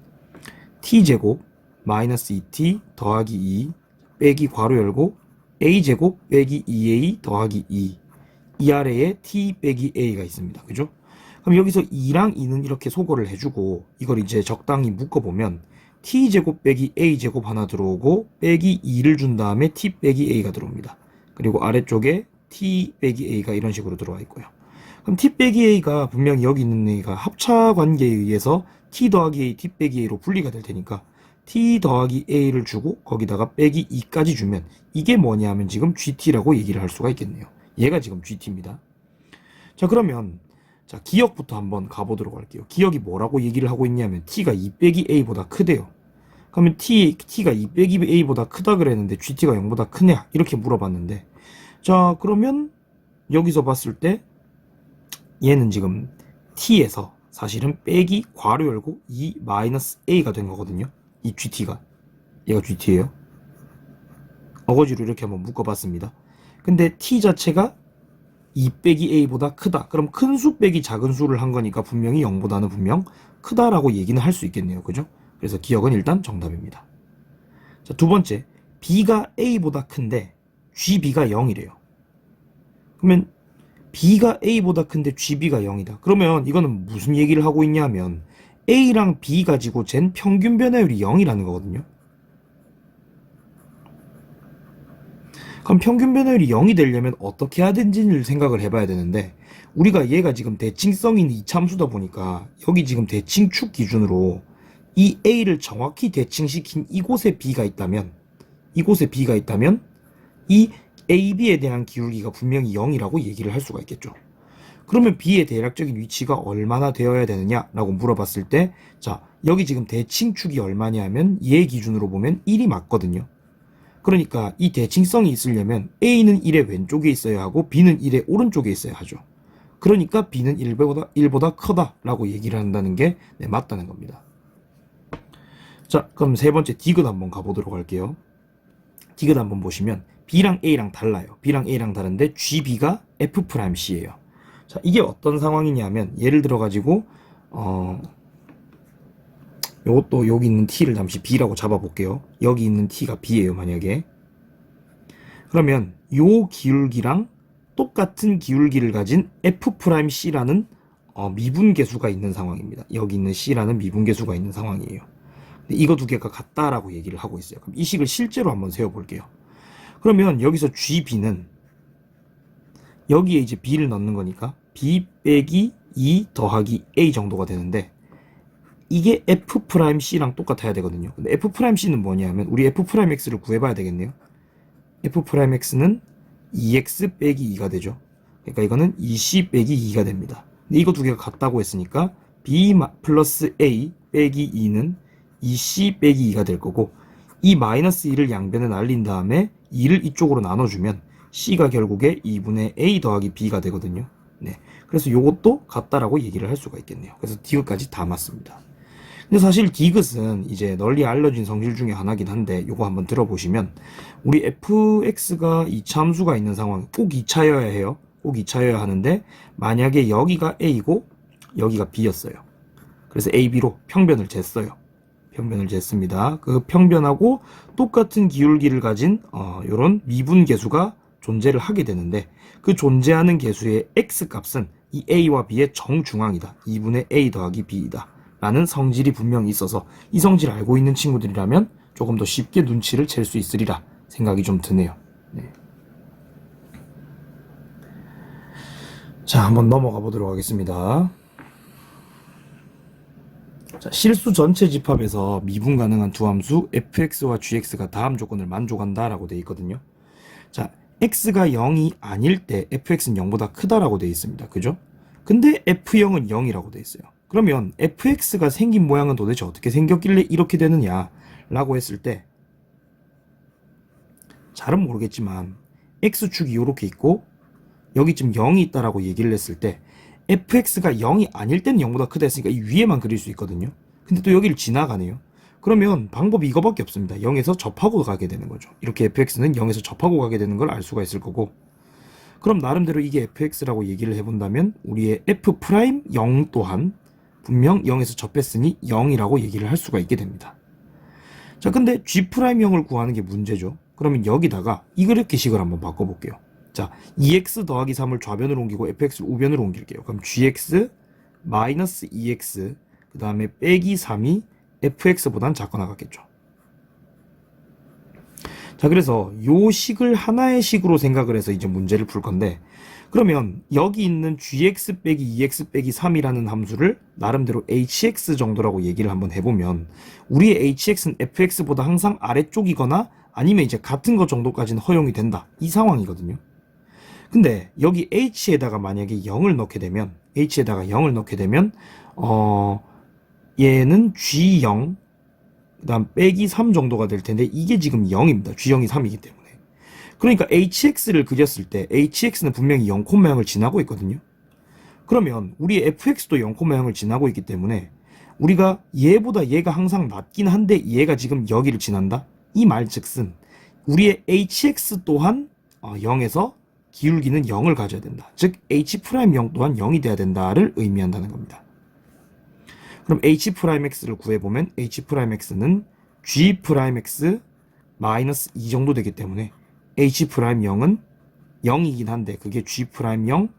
t제곱 마이너스 2t 더하기 2 빼기 괄호 열고 a제곱 빼기 2a 더하기 2, 이 아래에 t 빼기 a가 있습니다. 그죠? 그럼 여기서 2랑 2는 이렇게 소거를 해주고 이걸 이제 적당히 묶어보면 t제곱 빼기 a제곱 하나 들어오고 빼기 2를 준 다음에 t 빼기 a가 들어옵니다. 그리고 아래쪽에 t 빼기 a가 이런 식으로 들어와 있고요. 그럼 t 빼기 a가 분명히 여기 있는 애가 합차 관계에 의해서 t 더하기 a, t 빼기 a로 분리가 될 테니까 t 더하기 a를 주고 거기다가 빼기 2까지 주면 이게 뭐냐 하면 지금 gt라고 얘기를 할 수가 있겠네요. 얘가 지금 gt입니다. 자, 그러면 자, 기억부터 한번 가보도록 할게요. 기억이 뭐라고 얘기를 하고 있냐면 t가 2 빼기 a보다 크대요. 그러면 t가 2 빼기 a보다 크다 그랬는데 gt가 0보다 크냐 이렇게 물어봤는데, 자, 그러면 여기서 봤을 때 얘는 지금 t에서 사실은 빼기 괄호 열고 2 마이너스 a가 된 거거든요. 이 gt가, 얘가 gt예요. 어거지로 이렇게 한번 묶어봤습니다. 근데 t 자체가 2 빼기 a보다 크다. 그럼 큰 수 빼기 작은 수를 한 거니까 분명히 0보다는 분명 크다라고 얘기는 할 수 있겠네요. 그죠? 그래서 기억은 일단 정답입니다. 자, 두 번째, b가 a보다 큰데 gb가 0이래요. 그러면 b가 a보다 큰데 gb가 0이다. 그러면 이거는 무슨 얘기를 하고 있냐 하면 a랑 b 가지고 잰 평균 변화율이 0이라는 거거든요. 그럼 평균 변화율이 0이 되려면 어떻게 해야 되는지를 생각을 해봐야 되는데, 우리가 얘가 지금 대칭성 있는 이차함수다 보니까 여기 지금 대칭축 기준으로 이 a를 정확히 대칭시킨 이곳에 b가 있다면 이 AB에 대한 기울기가 분명히 0이라고 얘기를 할 수가 있겠죠. 그러면 B의 대략적인 위치가 얼마나 되어야 되느냐라고 물어봤을 때, 자, 여기 지금 대칭축이 얼마냐 하면 얘 기준으로 보면 1이 맞거든요. 그러니까 이 대칭성이 있으려면 A는 1의 왼쪽에 있어야 하고 B는 1의 오른쪽에 있어야 하죠. 그러니까 B는 1보다 크다라고 얘기를 한다는 게 맞다는 겁니다. 자, 그럼 세 번째 디귿 한번 가보도록 할게요. 디귿 한번 보시면 B랑 A랑 달라요. B랑 A랑 다른데 GB가 F'C예요. 자, 이게 어떤 상황이냐면 예를 들어 가지고 요것도 여기 있는 T를 잠시 B라고 잡아볼게요. 여기 있는 T가 B예요, 만약에. 그러면 요 기울기랑 똑같은 기울기를 가진 F'C라는 미분계수가 있는 상황입니다. 여기 있는 C라는 미분계수가 있는 상황이에요. 이거 두 개가 같다라고 얘기를 하고 있어요. 그럼 이 식을 실제로 한번 세워볼게요. 그러면 여기서 GB는 여기에 이제 B를 넣는 거니까 B 빼기 2 더하기 A 정도가 되는데, 이게 F'C랑 똑같아야 되거든요. 근데 F'C는 뭐냐면 우리 F'X를 구해봐야 되겠네요. F'X는 2X 빼기 2가 되죠. 그러니까 이거는 2C 빼기 2가 됩니다. 근데 이거 두 개가 같다고 했으니까 B 플러스 A 빼기 2는 2C 빼기 2가 될 거고, 이 마이너스 2를 양변에 날린 다음에 2를 이쪽으로 나눠주면 C가 결국에 2분의 A 더하기 B가 되거든요. 네. 그래서 요것도 같다라고 얘기를 할 수가 있겠네요. 그래서 디귿까지 다 맞습니다. 근데 사실 디귿은 이제 널리 알려진 성질 중에 하나긴 한데, 요거 한번 들어보시면 우리 fx가 2차 함수가 있는 상황, 꼭 2차여야 해요. 꼭 2차여야 하는데, 만약에 여기가 a고 여기가 b였어요. 그래서 a, b로 평변을 쟀어요. 평변을 쟀습니다. 그 평변하고 똑같은 기울기를 가진 요런 미분 계수가 존재를 하게 되는데, 그 존재하는 계수의 x값은 이 a와 b의 정중앙이다. 2분의 a 더하기 b이다. 라는 성질이 분명히 있어서 이 성질을 알고 있는 친구들이라면 조금 더 쉽게 눈치를 챌 수 있으리라 생각이 좀 드네요. 네. 자, 한번 넘어가 보도록 하겠습니다. 자, 실수 전체 집합에서 미분 가능한 두 함수 fx와 gx가 다음 조건을 만족한다 라고 되어 있거든요. 자, x가 0이 아닐 때 fx는 0보다 크다라고 되어 있습니다. 그죠? 근데 f0은 0이라고 되어 있어요. 그러면 fx가 생긴 모양은 도대체 어떻게 생겼길래 이렇게 되느냐 라고 했을 때, 잘은 모르겠지만 x축이 이렇게 있고 여기쯤 0이 있다라고 얘기를 했을 때, fx가 0이 아닐 때는 0보다 크다 했으니까 이 위에만 그릴 수 있거든요. 근데 또 여기를 지나가네요. 그러면 방법이 이거밖에 없습니다. 0에서 접하고 가게 되는 거죠. 이렇게 fx는 0에서 접하고 가게 되는 걸 알 수가 있을 거고, 그럼 나름대로 이게 fx라고 얘기를 해본다면 우리의 f'0 또한 분명 0에서 접했으니 0이라고 얘기를 할 수가 있게 됩니다. 자, 근데 G'0을 구하는 게 문제죠. 그러면 여기다가 이렇게식을 한번 바꿔볼게요. 자, 2x 더하기 3을 좌변으로 옮기고 fx를 우변으로 옮길게요. 그럼 gx 마이너스 2x 그 다음에 빼기 3이 fx보단 작거나 같겠죠. 자, 그래서 요 식을 하나의 식으로 생각을 해서 이제 문제를 풀 건데, 그러면 여기 있는 gx 빼기 2x 빼기 3이라는 함수를 나름대로 hx 정도라고 얘기를 한번 해보면, 우리의 hx는 fx보다 항상 아래쪽이거나 아니면 이제 같은 것 정도까지는 허용이 된다, 이 상황이거든요. 근데 여기 h에다가 만약에 0을 넣게 되면 얘는 g0 그 다음 빼기 3 정도가 될 텐데, 이게 지금 0입니다. g0이 3이기 때문에. 그러니까 hx를 그렸을 때 hx는 분명히 0,0을 지나고 있거든요. 그러면 우리 fx도 0,0을 지나고 있기 때문에 우리가 얘보다 얘가 항상 낮긴 한데 얘가 지금 여기를 지난다? 이 말즉슨 우리의 hx 또한 0에서 기울기는 0을 가져야 된다. 즉 h'0 또한 0이 돼야 된다를 의미한다는 겁니다. 그럼 h'x를 구해보면 h'x는 g'x 마이너스 2 정도 되기 때문에 H'0은 0이긴 한데 그게 G'0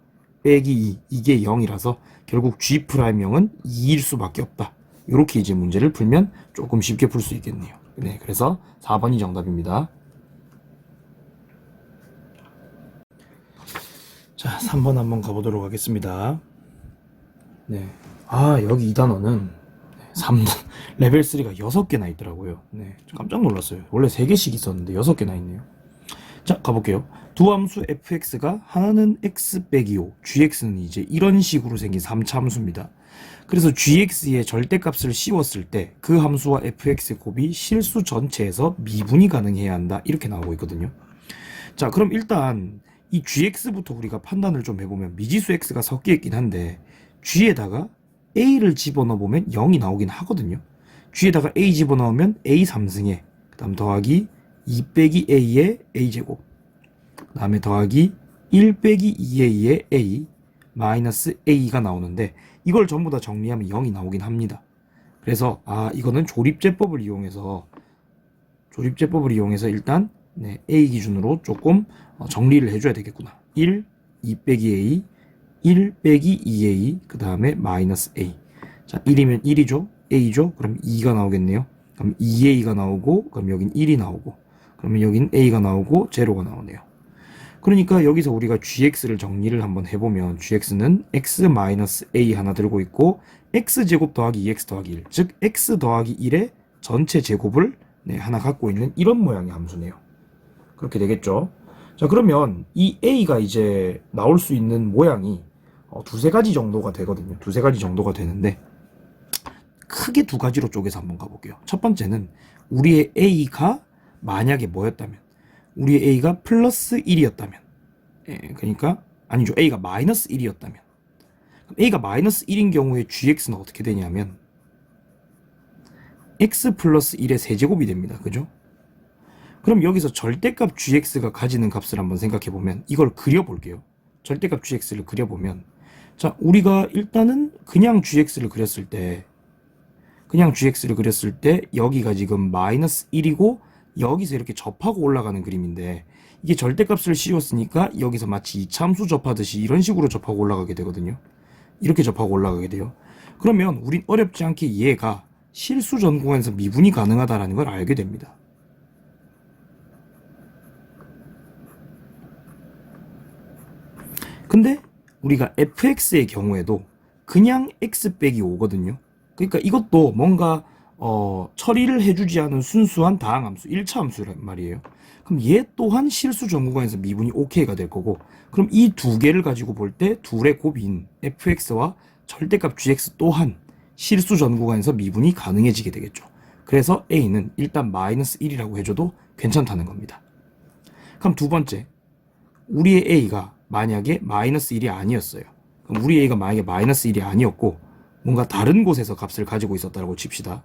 빼기 2 이게 0이라서 결국 G'0은 2일 수밖에 없다. 이렇게 이제 문제를 풀면 조금 쉽게 풀 수 있겠네요. 네, 그래서 4번이 정답입니다. 자, 3번 한번 가보도록 하겠습니다. 네. 여기 이 단어는 3단, 레벨 3가 6개나 있더라고요. 네. 깜짝 놀랐어요. 원래 3개씩 있었는데 6개나 있네요. 자, 가볼게요. 두 함수 fx가 하나는 x 빼기 5, gx는 이제 이런 식으로 생긴 3차 함수입니다. 그래서 gx의 절대값을 씌웠을 때 그 함수와 fx의 곱이 실수 전체에서 미분이 가능해야 한다. 이렇게 나오고 있거든요. 자, 그럼 일단 이 gx부터 우리가 판단을 좀 해보면 미지수 x가 섞여 있긴 한데 g에다가 a를 집어넣어보면 0이 나오긴 하거든요. g에다가 a 집어넣으면 a 3승에 그 다음 더하기 2 빼기 a의 a제곱 그 다음에 더하기 1 빼기 2a의 a 마이너스 a가 나오는데 이걸 전부 다 정리하면 0이 나오긴 합니다. 그래서 이거는 조립제법을 이용해서 일단 a 기준으로 조금 정리를 해줘야 되겠구나. 1, 2 빼기 a, 1 빼기 2a, 그 다음에 마이너스 a. 자, 1이면 1이죠. a죠. 그럼 2가 나오겠네요. 그럼 2a가 나오고, 그럼 여긴 1이 나오고, 그러면 여긴 a가 나오고, 제로가 나오네요. 그러니까 여기서 우리가 gx를 정리를 한번 해보면 gx는 x-a 하나 들고 있고 x제곱 더하기 2x 더하기 1, 즉 x 더하기 1의 전체 제곱을 하나 갖고 있는 이런 모양의 함수네요. 그렇게 되겠죠. 자, 그러면 이 a가 이제 나올 수 있는 모양이 두세 가지 정도가 되거든요. 두세 가지 정도가 되는데 크게 두 가지로 쪼개서 한번 가볼게요. 첫 번째는 우리의 a가 만약에 뭐였다면, 우리의 a가 플러스 1이었다면, 그러니까 아니죠, a가 마이너스 1이었다면, a가 마이너스 1인 경우에 gx는 어떻게 되냐면 x 플러스 1의 세제곱이 됩니다. 그죠? 그럼 여기서 절대값 gx가 가지는 값을 한번 생각해보면 이걸 그려볼게요. 절대값 gx를 그려보면, 자, 우리가 일단은 그냥 gx를 그렸을 때 여기가 지금 마이너스 1이고 여기서 이렇게 접하고 올라가는 그림인데, 이게 절대값을 씌웠으니까 여기서 마치 이차함수 접하듯이 이런 식으로 접하고 올라가게 되거든요. 이렇게 접하고 올라가게 돼요. 그러면 우린 어렵지 않게 얘가 실수 전 공간에서 미분이 가능하다는 걸 알게 됩니다. 근데 우리가 fx의 경우에도 그냥 x 빼기 5거든요. 그러니까 이것도 뭔가 처리를 해주지 않은 순수한 다항함수, 1차 함수란 말이에요. 그럼 얘 또한 실수 전 구간에서 미분이 OK가 될 거고, 그럼 이 두 개를 가지고 볼 때 둘의 곱인 fx와 절대값 gx 또한 실수 전 구간에서 미분이 가능해지게 되겠죠. 그래서 a는 일단 마이너스 1이라고 해줘도 괜찮다는 겁니다. 그럼 두 번째, 우리의 a가 만약에 마이너스 1이 아니었어요. 그럼 우리 a가 만약에 마이너스 1이 아니었고 뭔가 다른 곳에서 값을 가지고 있었다고 칩시다.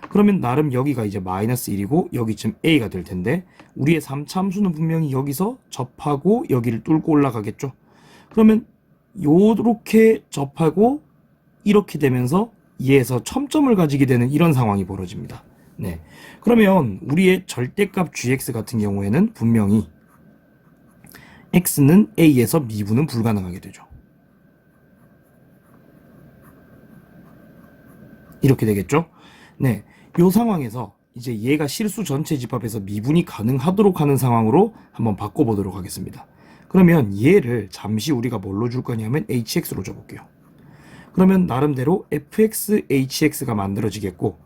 그러면 나름 여기가 이제 마이너스 1이고 여기쯤 a가 될 텐데 우리의 3차 함수는 분명히 여기서 접하고 여기를 뚫고 올라가겠죠. 그러면 요렇게 접하고 이렇게 되면서 얘에서 첨점을 가지게 되는 이런 상황이 벌어집니다. 네. 그러면 우리의 절대값 gx 같은 경우에는 분명히 x는 a에서 미분은 불가능하게 되죠. 이렇게 되겠죠? 네. 요 상황에서 이제 얘가 실수 전체 집합에서 미분이 가능하도록 하는 상황으로 한번 바꿔보도록 하겠습니다. 그러면 얘를 잠시 우리가 뭘로 줄 거냐면 hx로 줘볼게요. 그러면 나름대로 fx, hx가 만들어지겠고,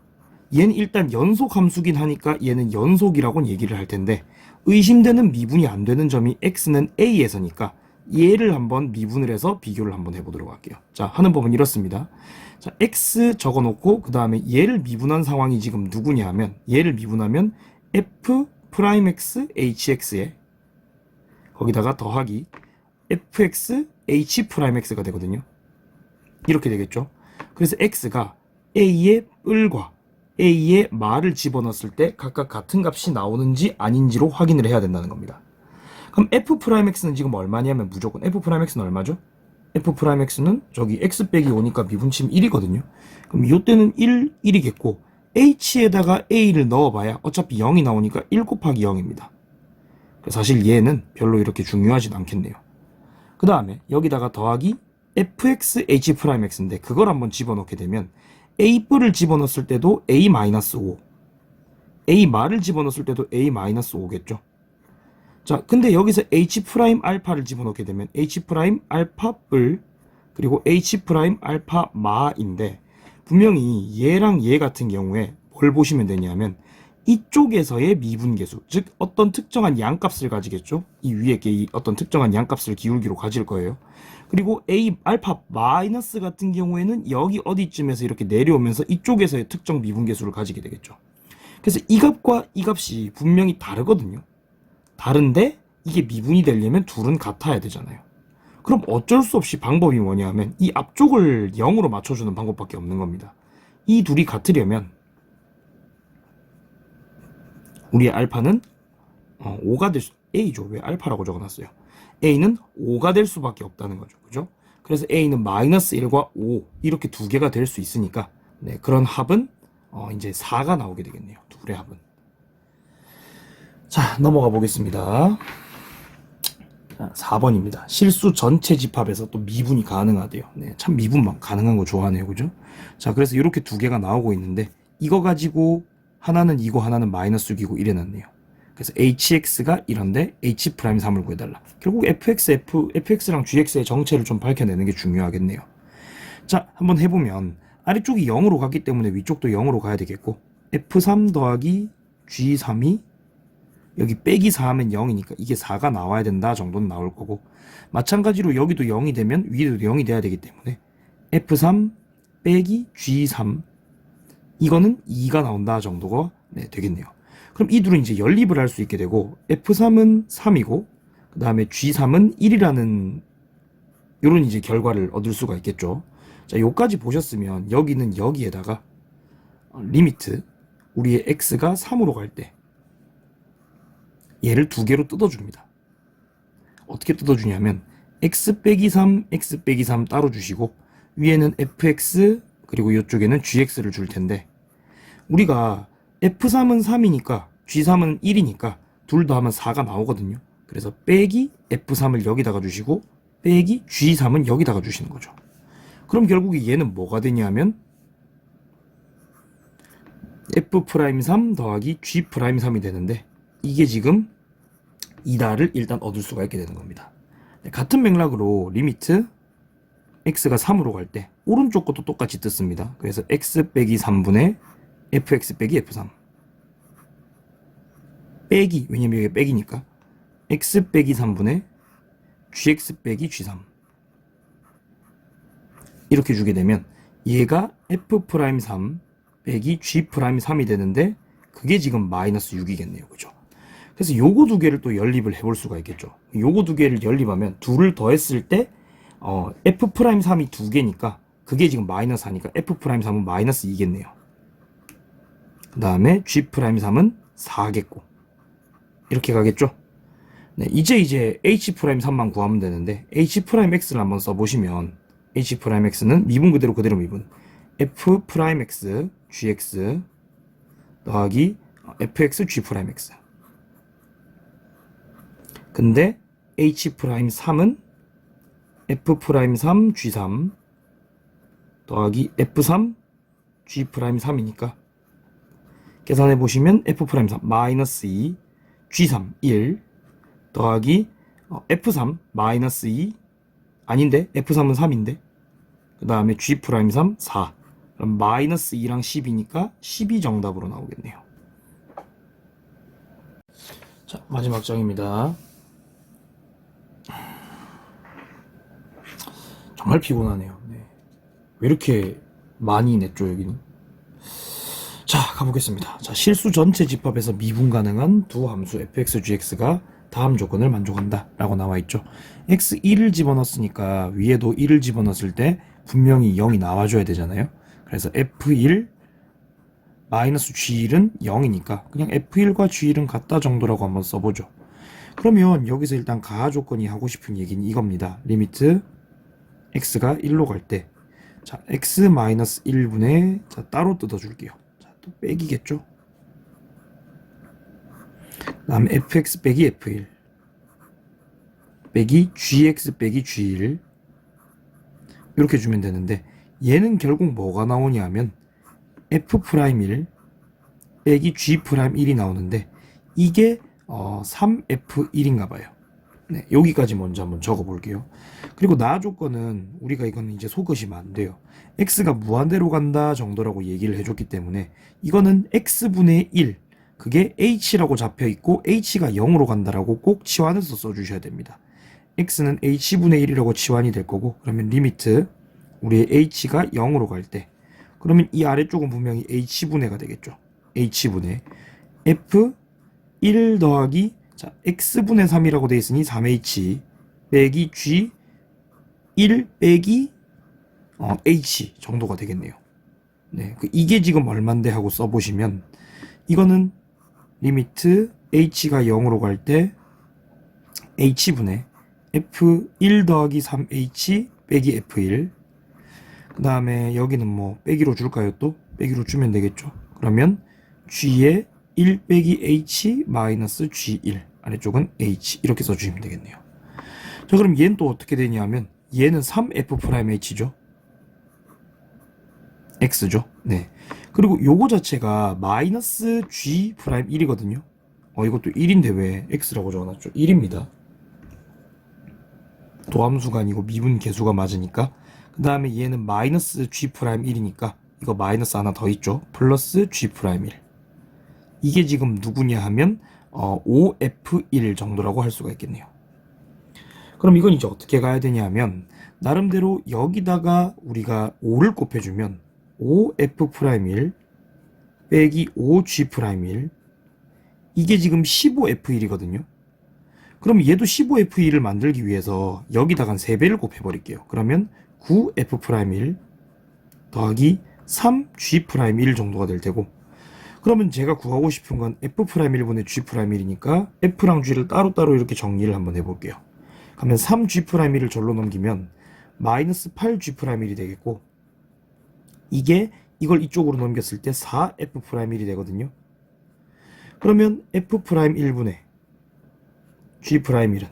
얘는 일단 연속 함수긴 하니까 얘는 연속이라고는 얘기를 할 텐데, 의심되는 미분이 안 되는 점이 x는 a에서니까 얘를 한번 미분을 해서 비교를 한번 해보도록 할게요. 자, 하는 법은 이렇습니다. 자, x 적어놓고 그 다음에 얘를 미분한 상황이 지금 누구냐 하면, 얘를 미분하면 f'x hx에 거기다가 더하기 fx h'x가 되거든요. 이렇게 되겠죠. 그래서 x가 a의 뿔과 a의 말을 집어넣었을 때 각각 같은 값이 나오는지 아닌지로 확인을 해야 된다는 겁니다. 그럼 f'x는 지금 얼마냐면 무조건 f'x는 얼마죠? f'x는 저기 x 빼기 5니까 미분치면 1이거든요. 그럼 이때는 1, 1이겠고 h에다가 a를 넣어봐야 어차피 0이 나오니까 1 곱하기 0입니다. 사실 얘는 별로 이렇게 중요하진 않겠네요. 그 다음에 여기다가 더하기 fx h'x인데 그걸 한번 집어넣게 되면 a뿔을 집어넣었을 때도 a-5, a-를 집어넣었을 때도 a-5겠죠. 자, 근데 여기서 h'알파를 집어넣게 되면 h'알파뿔 그리고 h'알파마인데 분명히 얘랑 얘 같은 경우에 뭘 보시면 되냐면 이쪽에서의 미분계수, 즉 어떤 특정한 양값을 가지겠죠. 이 위에 게 어떤 특정한 양값을 기울기로 가질 거예요. 그리고 a 알파 마이너스 같은 경우에는 여기 어디쯤에서 이렇게 내려오면서 이쪽에서의 특정 미분계수를 가지게 되겠죠. 그래서 이 값과 이 값이 분명히 다르거든요. 다른데 이게 미분이 되려면 둘은 같아야 되잖아요. 그럼 어쩔 수 없이 방법이 뭐냐면 이 앞쪽을 0으로 맞춰주는 방법밖에 없는 겁니다. 이 둘이 같으려면 우리의 알파는 5가 될 수, A죠. 왜 알파라고 적어놨어요? A는 5가 될 수밖에 없다는 거죠. 그죠? 그래서 A는 마이너스 1과 5 이렇게 두 개가 될 수 있으니까 네, 그런 합은 이제 4가 나오게 되겠네요. 둘의 합은. 자, 넘어가 보겠습니다. 자, 4번입니다. 실수 전체 집합에서 또 미분이 가능하대요. 네, 참 미분만 가능한 거 좋아하네요. 그죠? 자, 그래서 이렇게 두 개가 나오고 있는데 이거 가지고 하나는 2고 하나는 마이너스 6이고 이래놨네요. 그래서 hx가 이런데 h'3을 구해달라. 결국 fx랑 gx의 정체를 좀 밝혀내는 게 중요하겠네요. 자, 한번 해보면 아래쪽이 0으로 갔기 때문에 위쪽도 0으로 가야 되겠고 f3 더하기 g3이 여기 빼기 4 하면 0이니까 이게 4가 나와야 된다 정도는 나올 거고 마찬가지로 여기도 0이 되면 위에도 0이 돼야 되기 때문에 f3 빼기 g3 이거는 2가 나온다 정도가 네, 되겠네요. 그럼 이 둘은 이제 연립을 할 수 있게 되고 F3은 3이고 그 다음에 G3은 1이라는 요런 이제 결과를 얻을 수가 있겠죠. 자, 요까지 보셨으면 여기는 여기에다가 리미트 우리의 X가 3으로 갈 때 얘를 두 개로 뜯어줍니다. 어떻게 뜯어주냐면 X 빼기 3, X 빼기 3 따로 주시고 위에는 FX 그리고 이쪽에는 GX를 줄 텐데 우리가 F3은 3이니까 G3은 1이니까 둘 더 하면 4가 나오거든요. 그래서 빼기 F3을 여기다가 주시고 빼기 G3은 여기다가 주시는 거죠. 그럼 결국에 얘는 뭐가 되냐면 F'3 더하기 G'3이 되는데 이게 지금 2다를 일단 얻을 수가 있게 되는 겁니다. 같은 맥락으로 리미트 x가 3으로 갈 때 오른쪽 것도 똑같이 뜯습니다. 그래서 x 빼기 3분의 fx 빼기 f3 빼기, 왜냐면 이게 빼기니까 x 빼기 3분의 gx 빼기 g3 이렇게 주게 되면 얘가 f'3 빼기 g'3이 되는데 그게 지금 마이너스 6이겠네요. 그죠? 그래서 요거 두 개를 또 연립을 해볼 수가 있겠죠. 요거 두 개를 연립하면 둘을 더했을 때 f'3이 두 개니까 그게 지금 마이너스 4니까 f'3은 마이너스 2겠네요. 그 다음에 g'3은 4겠고 이렇게 가겠죠. 네, 이제 h'3만 구하면 되는데 h'x를 한번 써보시면 h'x는 미분 그대로 미분 f'x gx 더하기 fx g'x 근데 h'3은 f'3 g3 더하기 f3 g'3이니까 계산해보시면 f'3 마이너스 2 g3 1 더하기 f3 마이너스 2 아닌데 f3은 3인데 그 다음에 g'3 4 그럼 마이너스 2랑 10이니까 12 정답으로 나오겠네요. 자, 마지막 장입니다. 정말 피곤하네요. 네. 왜 이렇게 많이 냈죠 여기는. 자, 가보겠습니다. 자, 실수 전체 집합에서 미분 가능한 두 함수 fx, gx가 다음 조건을 만족한다 라고 나와있죠. x1을 집어넣었으니까 위에도 1을 집어넣었을 때 분명히 0이 나와줘야 되잖아요. 그래서 f1 마이너스 g1은 0이니까 그냥 f1과 g1은 같다 정도라고 한번 써보죠. 그러면 여기서 일단 가하 조건이 하고 싶은 얘기는 이겁니다. 리미트 x가 1로 갈 때 자, x-1분의 자, 따로 뜯어줄게요. 자, 또 빼기겠죠. 그 다음에 fx 빼기 f1 빼기 gx 빼기 g1 이렇게 주면 되는데, 얘는 결국 뭐가 나오냐 하면 f'1 빼기 g'1이 나오는데, 이게 3f1인가 봐요. 네, 여기까지 먼저 한번 적어 볼게요. 그리고 나 조건은 우리가 이거는 이제 속으시면 안 돼요. x가 무한대로 간다 정도라고 얘기를 해줬기 때문에 이거는 x분의 1, 그게 h라고 잡혀 있고 h가 0으로 간다라고 꼭 치환해서 써주셔야 됩니다. x는 h분의 1이라고 치환이 될 거고, 그러면 리미트 우리의 h가 0으로 갈 때, 그러면 이 아래쪽은 분명히 h분의가 되겠죠. h분의 f1 더하기, 자, x분의 3이라고 되어 있으니 3h 빼기 g 1 빼기 h 정도가 되겠네요. 네, 이게 지금 얼만데 하고 써보시면, 이거는 리미트 h가 0으로 갈 때 h분의 f1 더하기 3h 빼기 f1, 그 다음에 여기는 뭐 빼기로 줄까요? 또 빼기로 주면 되겠죠. 그러면 g의 1 빼기 h 마이너스 g1, 아래쪽은 h 이렇게 써주시면 되겠네요. 자, 그럼 얘는 또 어떻게 되냐면 얘는 3f'-h죠. x죠. 네. 그리고 요거 자체가 마이너스 g'1이거든요. 이것도 1인데 왜 x라고 적어놨죠? 1입니다. 도함수가 아니고 미분 계수가 맞으니까. 그 다음에 얘는 마이너스 g'1이니까 이거 마이너스 하나 더 있죠. 플러스 g'1. 이게 지금 누구냐 하면 5f1 정도라고 할 수가 있겠네요. 그럼 이건 이제 어떻게 가야 되냐 하면, 나름대로 여기다가 우리가 5를 곱해주면 5f'1 빼기 5g'1, 이게 지금 15f1이거든요. 그럼 얘도 15f1을 만들기 위해서 여기다가 3배를 곱해버릴게요. 그러면 9f'1 더하기 3g'1 정도가 될 테고, 그러면 제가 구하고 싶은 건 f'1분의 g'1이니까 f랑 g를 따로따로 이렇게 정리를 한번 해볼게요. 그러면 3g'1을 절로 넘기면 마이너스 8g'1이 되겠고, 이걸 이쪽으로 넘겼을 때 4f'1이 되거든요. 그러면 f'1분의 g'1은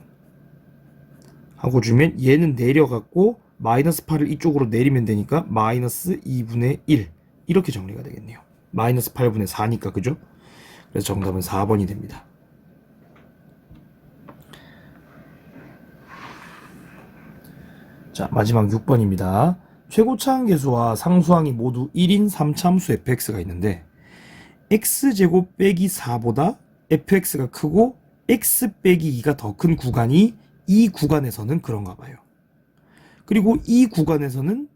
하고 주면 얘는 내려갔고 마이너스 8을 이쪽으로 내리면 되니까 마이너스 2분의 1 이렇게 정리가 되겠네요. 마이너스 8분의 4니까, 그죠? 그래서 정답은 4번이 됩니다. 자, 마지막 6번입니다. 최고차항계수와 상수항이 모두 1인 3차함수 fx가 있는데, x제곱 빼기 4보다 fx가 크고 x 빼기 2가 더 큰 구간이 이 구간에서는 그런가 봐요. 그리고 이 구간에서는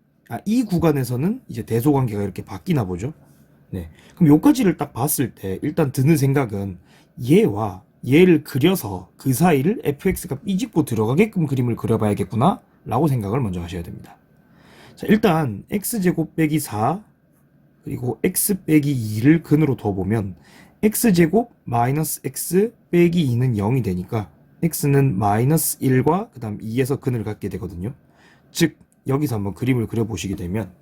이제 대소관계가 이렇게 바뀌나 보죠. 네. 그럼 요까지를 딱 봤을 때 일단 드는 생각은 얘와 얘를 그려서 그 사이를 fx가 삐집고 들어가게끔 그림을 그려봐야겠구나 라고 생각을 먼저 하셔야 됩니다. 자, 일단 x제곱 빼기 4 그리고 x 빼기 2를 근으로 둬보면 x제곱 마이너스 x 빼기 2는 0이 되니까 x는 마이너스 1과 그 다음 2에서 근을 갖게 되거든요. 즉 여기서 한번 그림을 그려보시게 되면,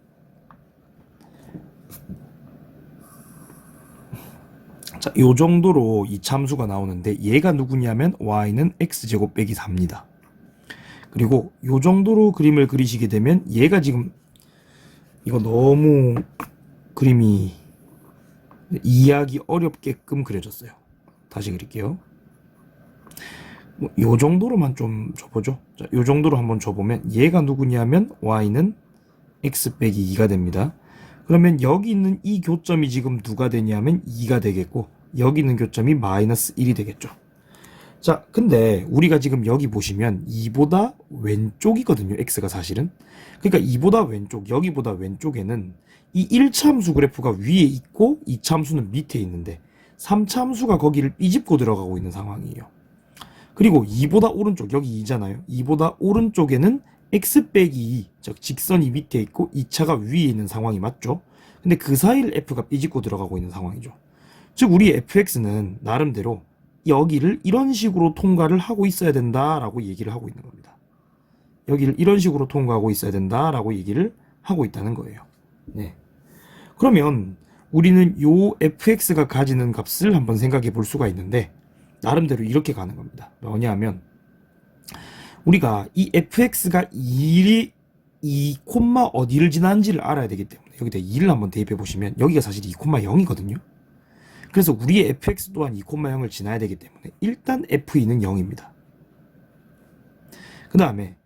자, 요 정도로 이 참수가 나오는데 얘가 누구냐면 y는 x제곱 빼기 4입니다. 그리고 요 정도로 그림을 그리시게 되면 얘가 지금 이거 너무 그림이 이해하기 어렵게끔 그려졌어요. 다시 그릴게요. 요 정도로만 좀 줘보죠. 자, 요 정도로 한번 줘보면 얘가 누구냐면 y는 x 빼기 2가 됩니다. 그러면 여기 있는 이 교점이 지금 누가 되냐면 2가 되겠고, 여기 있는 교점이 마이너스 1이 되겠죠. 자, 근데 우리가 지금 여기 보시면 2보다 왼쪽이거든요. x가 사실은. 그러니까 2보다 왼쪽, 여기보다 왼쪽에는 이 1차함수 그래프가 위에 있고 2차함수는 밑에 있는데 3차함수가 거기를 삐집고 들어가고 있는 상황이에요. 그리고 2보다 오른쪽, 여기 2잖아요. 2보다 오른쪽에는 x 빼기 2, 즉 직선이 밑에 있고 2차가 위에 있는 상황이 맞죠? 근데 그 사이를 f가 삐집고 들어가고 있는 상황이죠. 즉 우리 fx는 나름대로 여기를 이런 식으로 통과를 하고 있어야 된다라고 얘기를 하고 있는 겁니다. 여기를 이런 식으로 통과하고 있어야 된다라고 얘기를 하고 있다는 거예요. 네. 그러면 우리는 요 fx가 가지는 값을 한번 생각해 볼 수가 있는데 나름대로 이렇게 가는 겁니다. 뭐냐면 우리가 이 fx가 2 콤마 어디를 지나는지를 알아야 되기 때문에 여기다 2를 한번 대입해 보시면 여기가 사실 2 콤마 0이거든요. 그래서 우리의 fx 또한 2 콤마 0을 지나야 되기 때문에 일단 f2는 0입니다. 그 다음에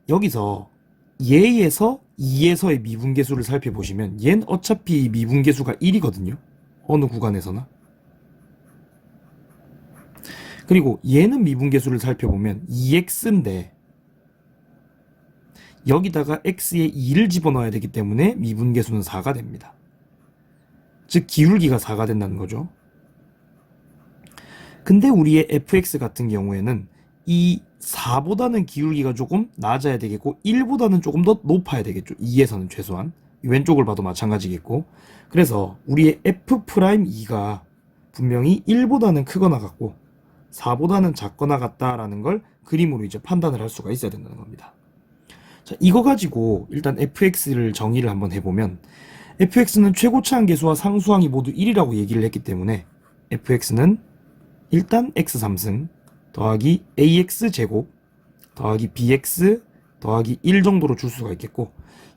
여기서 얘에서 2에서의 미분계수를 살펴보시면 얘는 어차피 미분계수가 1이거든요. 어느 구간에서나. 그리고 얘는 미분계수를 살펴보면 2x인데 여기다가 x에 2를 집어넣어야 되기 때문에 미분계수는 4가 됩니다. 즉 기울기가 4가 된다는 거죠. 근데 우리의 fx 같은 경우에는 이 4보다는 기울기가 조금 낮아야 되겠고 1보다는 조금 더 높아야 되겠죠. 2에서는 최소한. 왼쪽을 봐도 마찬가지겠고. 그래서 우리의 f'2가 분명히 1보다는 크거나 같고 4보다는 작거나 같다라는 걸 그림으로 이제 판단을 할 수가 있어야 된다는 겁니다. 자, 이거 가지고 일단 fx를 정의를 한번 해보면 fx는 최고차항 계수와 상수항이 모두 1이라고 얘기를 했기 때문에 fx는 일단 x3승 더하기 ax 제곱 더하기 bx 더하기 1 정도로 줄 수가 있겠고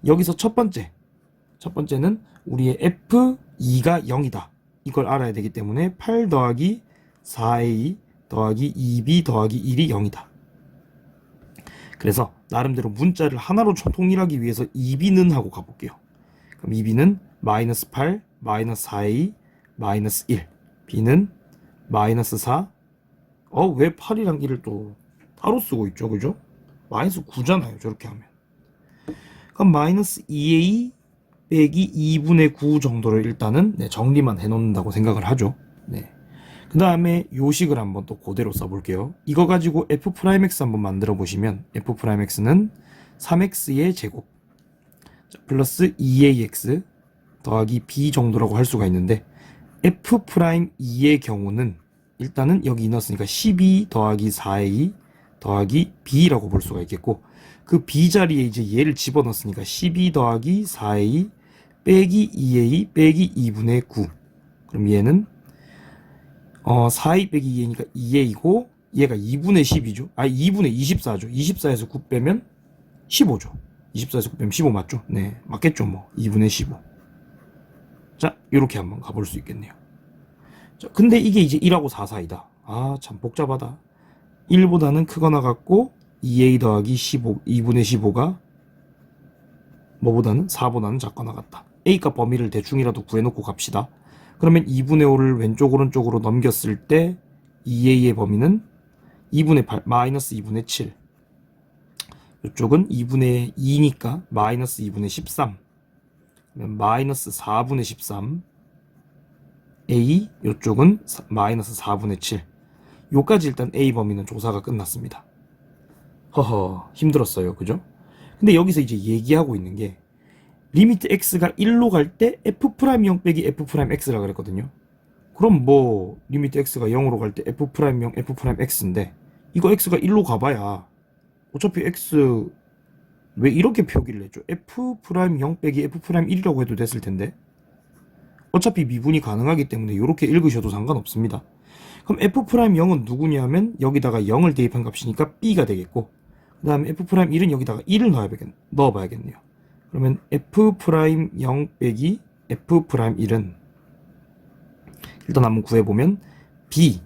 여기서 첫 번째는 우리의 f2가 0이다. 이걸 알아야 되기 때문에 8 더하기 4a 더하기 2b 더하기 1이 0이다. 그래서 나름대로 문자를 하나로 통일하기 위해서 2b는 하고 가볼게요. 그럼 2b는 마이너스 8, 마이너스 4a, 마이너스 1. b는 마이너스 4. 왜 8이랑 1을 또 따로 쓰고 있죠? 그죠? 마이너스 9잖아요. 저렇게 하면. 그럼 마이너스 2a 빼기 2분의 9 정도를 일단은 정리만 해놓는다고 생각을 하죠. 네. 그 다음에 요식을 한번 또 그대로 써볼게요. 이거 가지고 f'x 한번 만들어 보시면 f'x는 3x의 제곱 플러스 2ax 더하기 b 정도라고 할 수가 있는데 f'2의 경우는 일단은 여기 넣었으니까 12 더하기 4a 더하기 b라고 볼 수가 있겠고 그 b 자리에 이제 얘를 집어넣었으니까 12 더하기 4a 빼기 2a 빼기 2분의 9. 그럼 얘는 4a 빼기 2a니까 2a이고 얘가 2분의 10이죠. 2분의 24죠. 24에서 9 빼면 15죠. 24에서 9 빼면 15 맞죠? 네, 맞겠죠 뭐. 2분의 15. 자, 이렇게 한번 가볼 수 있겠네요. 자, 근데 이게 이제 1하고 4 사이다. 참 복잡하다. 1보다는 크거나 같고 2a 더하기 15, 2분의 15가 뭐보다는 4보다는 작거나 같다. a값 범위를 대충이라도 구해놓고 갑시다. 그러면 2분의 5를 왼쪽 오른쪽으로 넘겼을 때 2a의 범위는 2분의 8, 마이너스 2분의 7. 이쪽은 2분의 2니까 마이너스 2분의 13. 그러면 마이너스 4분의 13. a, 이쪽은 마이너스 4분의 7. 요까지 일단 a 범위는 조사가 끝났습니다. 힘들었어요. 그죠? 근데 여기서 이제 얘기하고 있는 게 리미트 x가 1로 갈 때 f'0 빼기 f'x라 그랬거든요. 그럼 뭐 리미트 x가 0으로 갈 때 f'0 f'x인데 이거 x가 1로 가봐야 어차피 x 왜 이렇게 표기를 했죠? f'0 빼기 f'1이라고 해도 됐을 텐데 어차피 미분이 가능하기 때문에 이렇게 읽으셔도 상관없습니다. 그럼 f'0은 누구냐면 여기다가 0을 대입한 값이니까 b가 되겠고 그 다음에 f'1은 여기다가 1을 넣어봐야겠네요. 그러면 f'0 빼기 f'1은 일단 한번 구해보면 b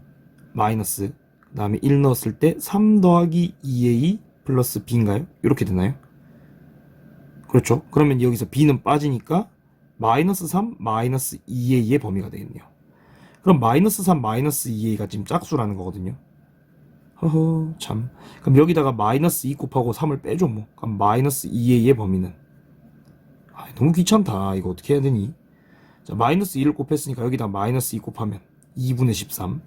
마이너스 그 다음에 1 넣었을 때 3 더하기 2a 플러스 b인가요? 이렇게 되나요? 그렇죠. 그러면 여기서 b는 빠지니까 마이너스 3 마이너스 2a의 범위가 되겠네요. 그럼 마이너스 3 마이너스 2a가 지금 짝수라는 거거든요. 참. 그럼 여기다가 마이너스 2 곱하고 3을 빼줘 뭐. 그럼 마이너스 2a의 범위는 너무 귀찮다. 이거 어떻게 해야 되니? 자, 마이너스 2를 곱했으니까 여기다 마이너스 2 곱하면 2분의 13.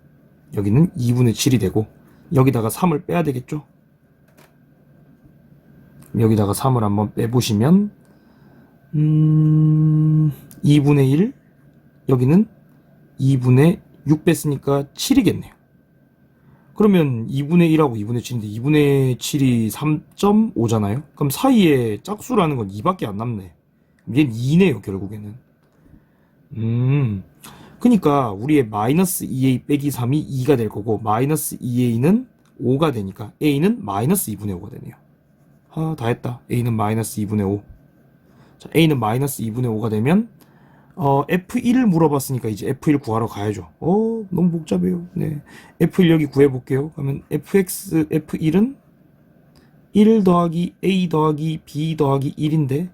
여기는 2분의 7이 되고 여기다가 3을 빼야 되겠죠? 여기다가 3을 한번 빼보시면 2분의 1 여기는 2분의 6 뺐으니까 7이겠네요. 그러면 2분의 1하고 2분의 7인데 2분의 7이 3.5잖아요. 그럼 사이에 짝수라는 건 2밖에 안 남네. 얘는 2네요 결국에는. 그니까 우리의 마이너스 2a 빼기 3이 2가 될 거고 마이너스 2a는 5가 되니까 a는 마이너스 2분의 5가 되네요. 다 했다. a는 마이너스 2분의 5. 자, a는 마이너스 2분의 5가 되면 F1을 물어봤으니까 이제 F1 구하러 가야죠. 너무 복잡해요. 네. F1 여기 구해볼게요. 그러면 F1은 1 더하기 A 더하기 B 더하기 1인데,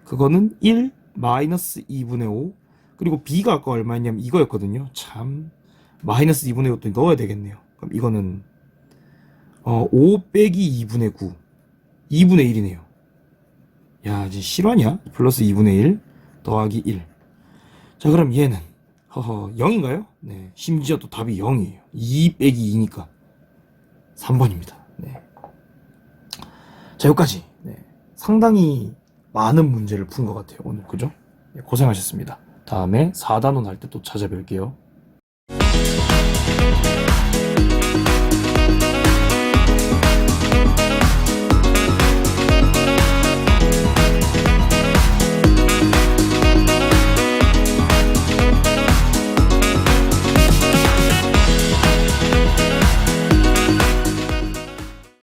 그거는 1 마이너스 2분의 5. 그리고 B가 아까 얼마였냐면 이거였거든요. 참. 마이너스 2분의 5도 넣어야 되겠네요. 그럼 이거는, 5 빼기 2분의 9. 2분의 1이네요. 야, 이제 실화냐? 플러스 2분의 1 더하기 1. 자, 그럼 얘는 0인가요? 네, 심지어 또 답이 0이에요. 2 빼기 2니까 3번입니다. 네. 자, 여기까지. 네. 상당히 많은 문제를 푼 것 같아요, 오늘. 그죠? 네, 고생하셨습니다. 다음에 4단원 할 때 또 찾아뵐게요.